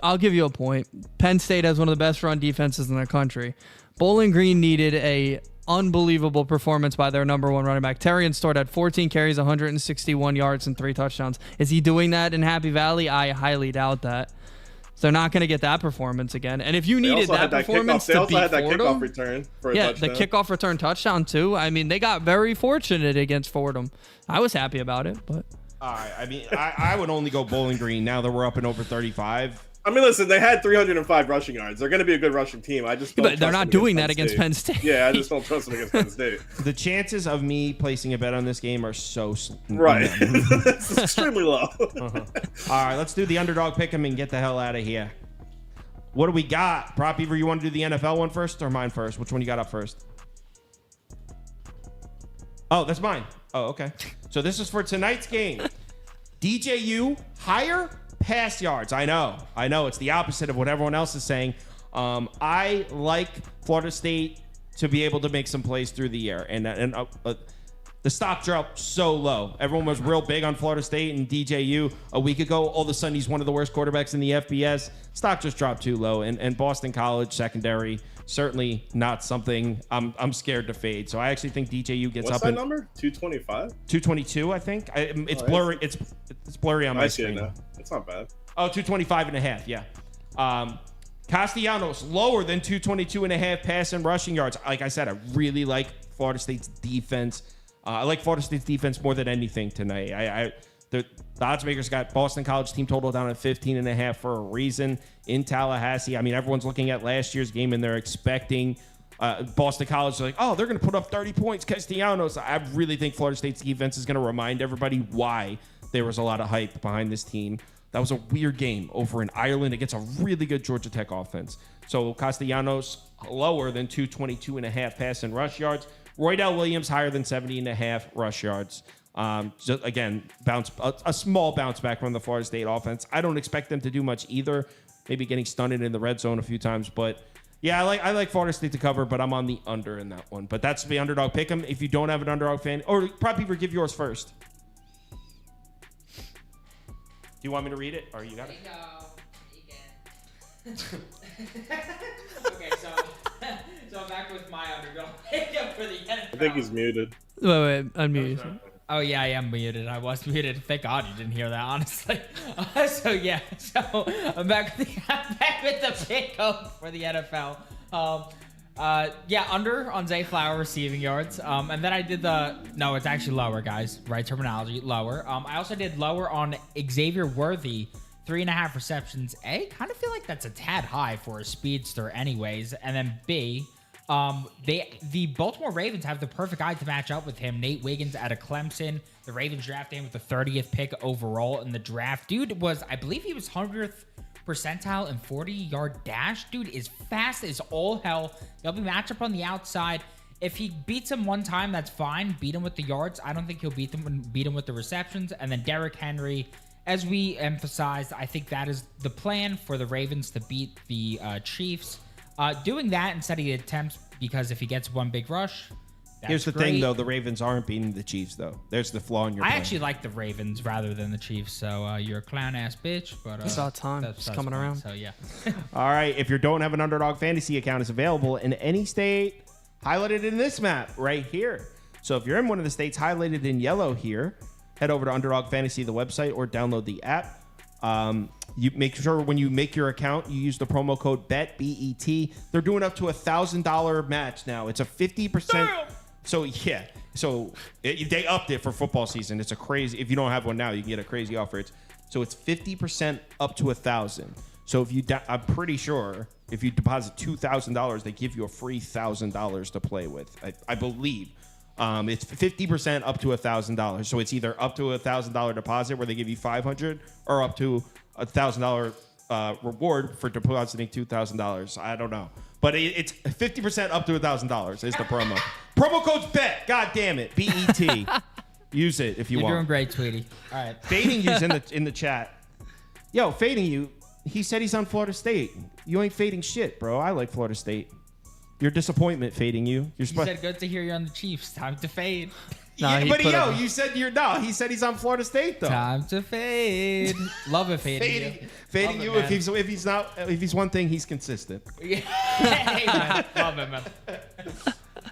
I'll give you a point. Penn State has one of the best run defenses in the country. Bowling Green needed a unbelievable performance by their number 1 running back. Terrian Stewart had 14 carries, 161 yards, and 3 touchdowns. Is he doing that in Happy Valley? I highly doubt that. So they're not going to get that performance again. And if you needed that performance to beat Fordham, kickoff return for a touchdown. The kickoff return touchdown too. I mean, they got very fortunate against Fordham. I was happy about it, but all right. I mean, I would only go Bowling Green now that we're up and over 35. I mean, listen, they had 305 rushing yards. They're going to be a good rushing team. I just don't but they're not doing that against Penn State. Yeah, I just don't trust them against Penn State. The chances of me placing a bet on this game are so right. It's extremely low. All right, let's do the underdog pick 'em and get the hell out of here. What do we got? Prop Beaver, you want to do the NFL one first or mine first? Which one you got up first? Oh, that's mine. Oh, okay. So this is for tonight's game. DJU, higher pass yards. I know. It's the opposite of what everyone else is saying. I like Florida State to be able to make some plays through the air. And the stock dropped so low. Everyone was real big on Florida State and DJU a week ago. All of a sudden, he's one of the worst quarterbacks in the FBS. Stock just dropped too low. And Boston College secondary, certainly not something I'm scared to fade. So I actually think DJU gets What's up. What's that number? 225? 222, I think. It's blurry. It's blurry on my screen. It's not bad. Oh, 225 and a half. Yeah. Castellanos lower than 222 and a half passing rushing yards. Like I said, I really like Florida State's defense. I like Florida State's defense more than anything tonight. The odds makers got Boston College team total down at 15 and a half for a reason in Tallahassee. I mean, everyone's looking at last year's game and they're expecting Boston College to they're going to put up 30 points. Castellanos. I really think Florida State's defense is going to remind everybody why there was a lot of hype behind this team. That was a weird game over in Ireland against a really good Georgia Tech offense. So Castellanos lower than 222 and a half passing rush yards. Roydell Williams higher than 70 and a half rush yards. Just again, a small bounce back from the Florida State offense. I don't expect them to do much either. Maybe getting stunned in the red zone a few times, but yeah, I like Florida State to cover, but I'm on the under in that one. But that's the underdog pick 'em. If you don't have an underdog fan, or probably give yours first. Do you want me to read it, or you got it? No, you can. Okay, so I'm back with my underdog for the NFL. I think he's muted. Wait, unmute. Oh yeah, I am muted. I was muted. Thank God you didn't hear that, honestly. So I'm back with the pick for the NFL. Under on Zay Flower receiving yards. And then I did it's actually lower, guys. Right terminology, lower. I also did lower on Xavier Worthy, 3.5 receptions. A, kind of feel like that's a tad high for a speedster anyways. And then B, the Baltimore Ravens have the perfect guy to match up with him. Nate Wiggins out of Clemson. The Ravens drafted him with the 30th pick overall in the draft. Dude I believe he was 100th percentile and 40-yard dash. Dude is fast as all hell. He'll be matched up on the outside. If he beats him one time, that's fine. Beat him with the yards. I don't think he'll beat him with the receptions. And then Derrick Henry, as we emphasized, I think that is the plan for the Ravens to beat the Chiefs. Doing that instead of the attempts, because if he gets one big rush, here's the thing, though. The Ravens aren't beating the Chiefs, though. There's the flaw in your plan. I actually like the Ravens rather than the Chiefs, so you're a clown-ass bitch. But it's about time. It's coming around. So, yeah. All right. If you don't have an Underdog Fantasy account, it's available in any state highlighted in this map right here. So if you're in one of the states highlighted in yellow here, head over to Underdog Fantasy, the website, or download the app. You make sure when you make your account, you use the promo code BET, B-E-T. They're doing up to $1,000 match now. It's a 50%. Damn! So, yeah. So, they upped it for football season. It's a crazy. If you don't have one now, you can get a crazy offer. So, it's 50% up to $1,000. So, I'm pretty sure if you deposit $2,000, they give you a free $1,000 to play with. I believe. It's 50% up to $1,000. So, it's either up to a $1,000 deposit where they give you $500 or up to $1,000 reward for depositing $2,000. I don't know. But it's 50% up to $1,000 is the promo. Promo code's BET. God damn it. B-E-T. Use it if you want. You're doing great, sweetie. All right. Fading you's in the chat. Yo, fading you. He said he's on Florida State. You ain't fading shit, bro. I like Florida State. Your disappointment fading you. He said, "Good to hear you on the Chiefs. Time to fade." Nah, Yeah, he but put yo, up- you said you're no. He said he's on Florida State though. Time to fade. Love it, fading. Fading Love you. it, man. If he's one thing, he's consistent. Yeah. Hey, man. Love it, man.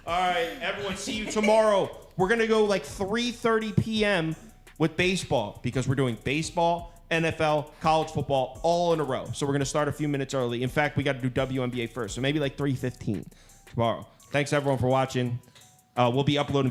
All right, everyone. See you tomorrow. We're gonna go like 3:30 p.m. with baseball because we're doing baseball, NFL, college football all in a row. So we're gonna start a few minutes early. In fact, we got to do WNBA first, so maybe like 3:15 tomorrow. Thanks everyone for watching. We'll be uploading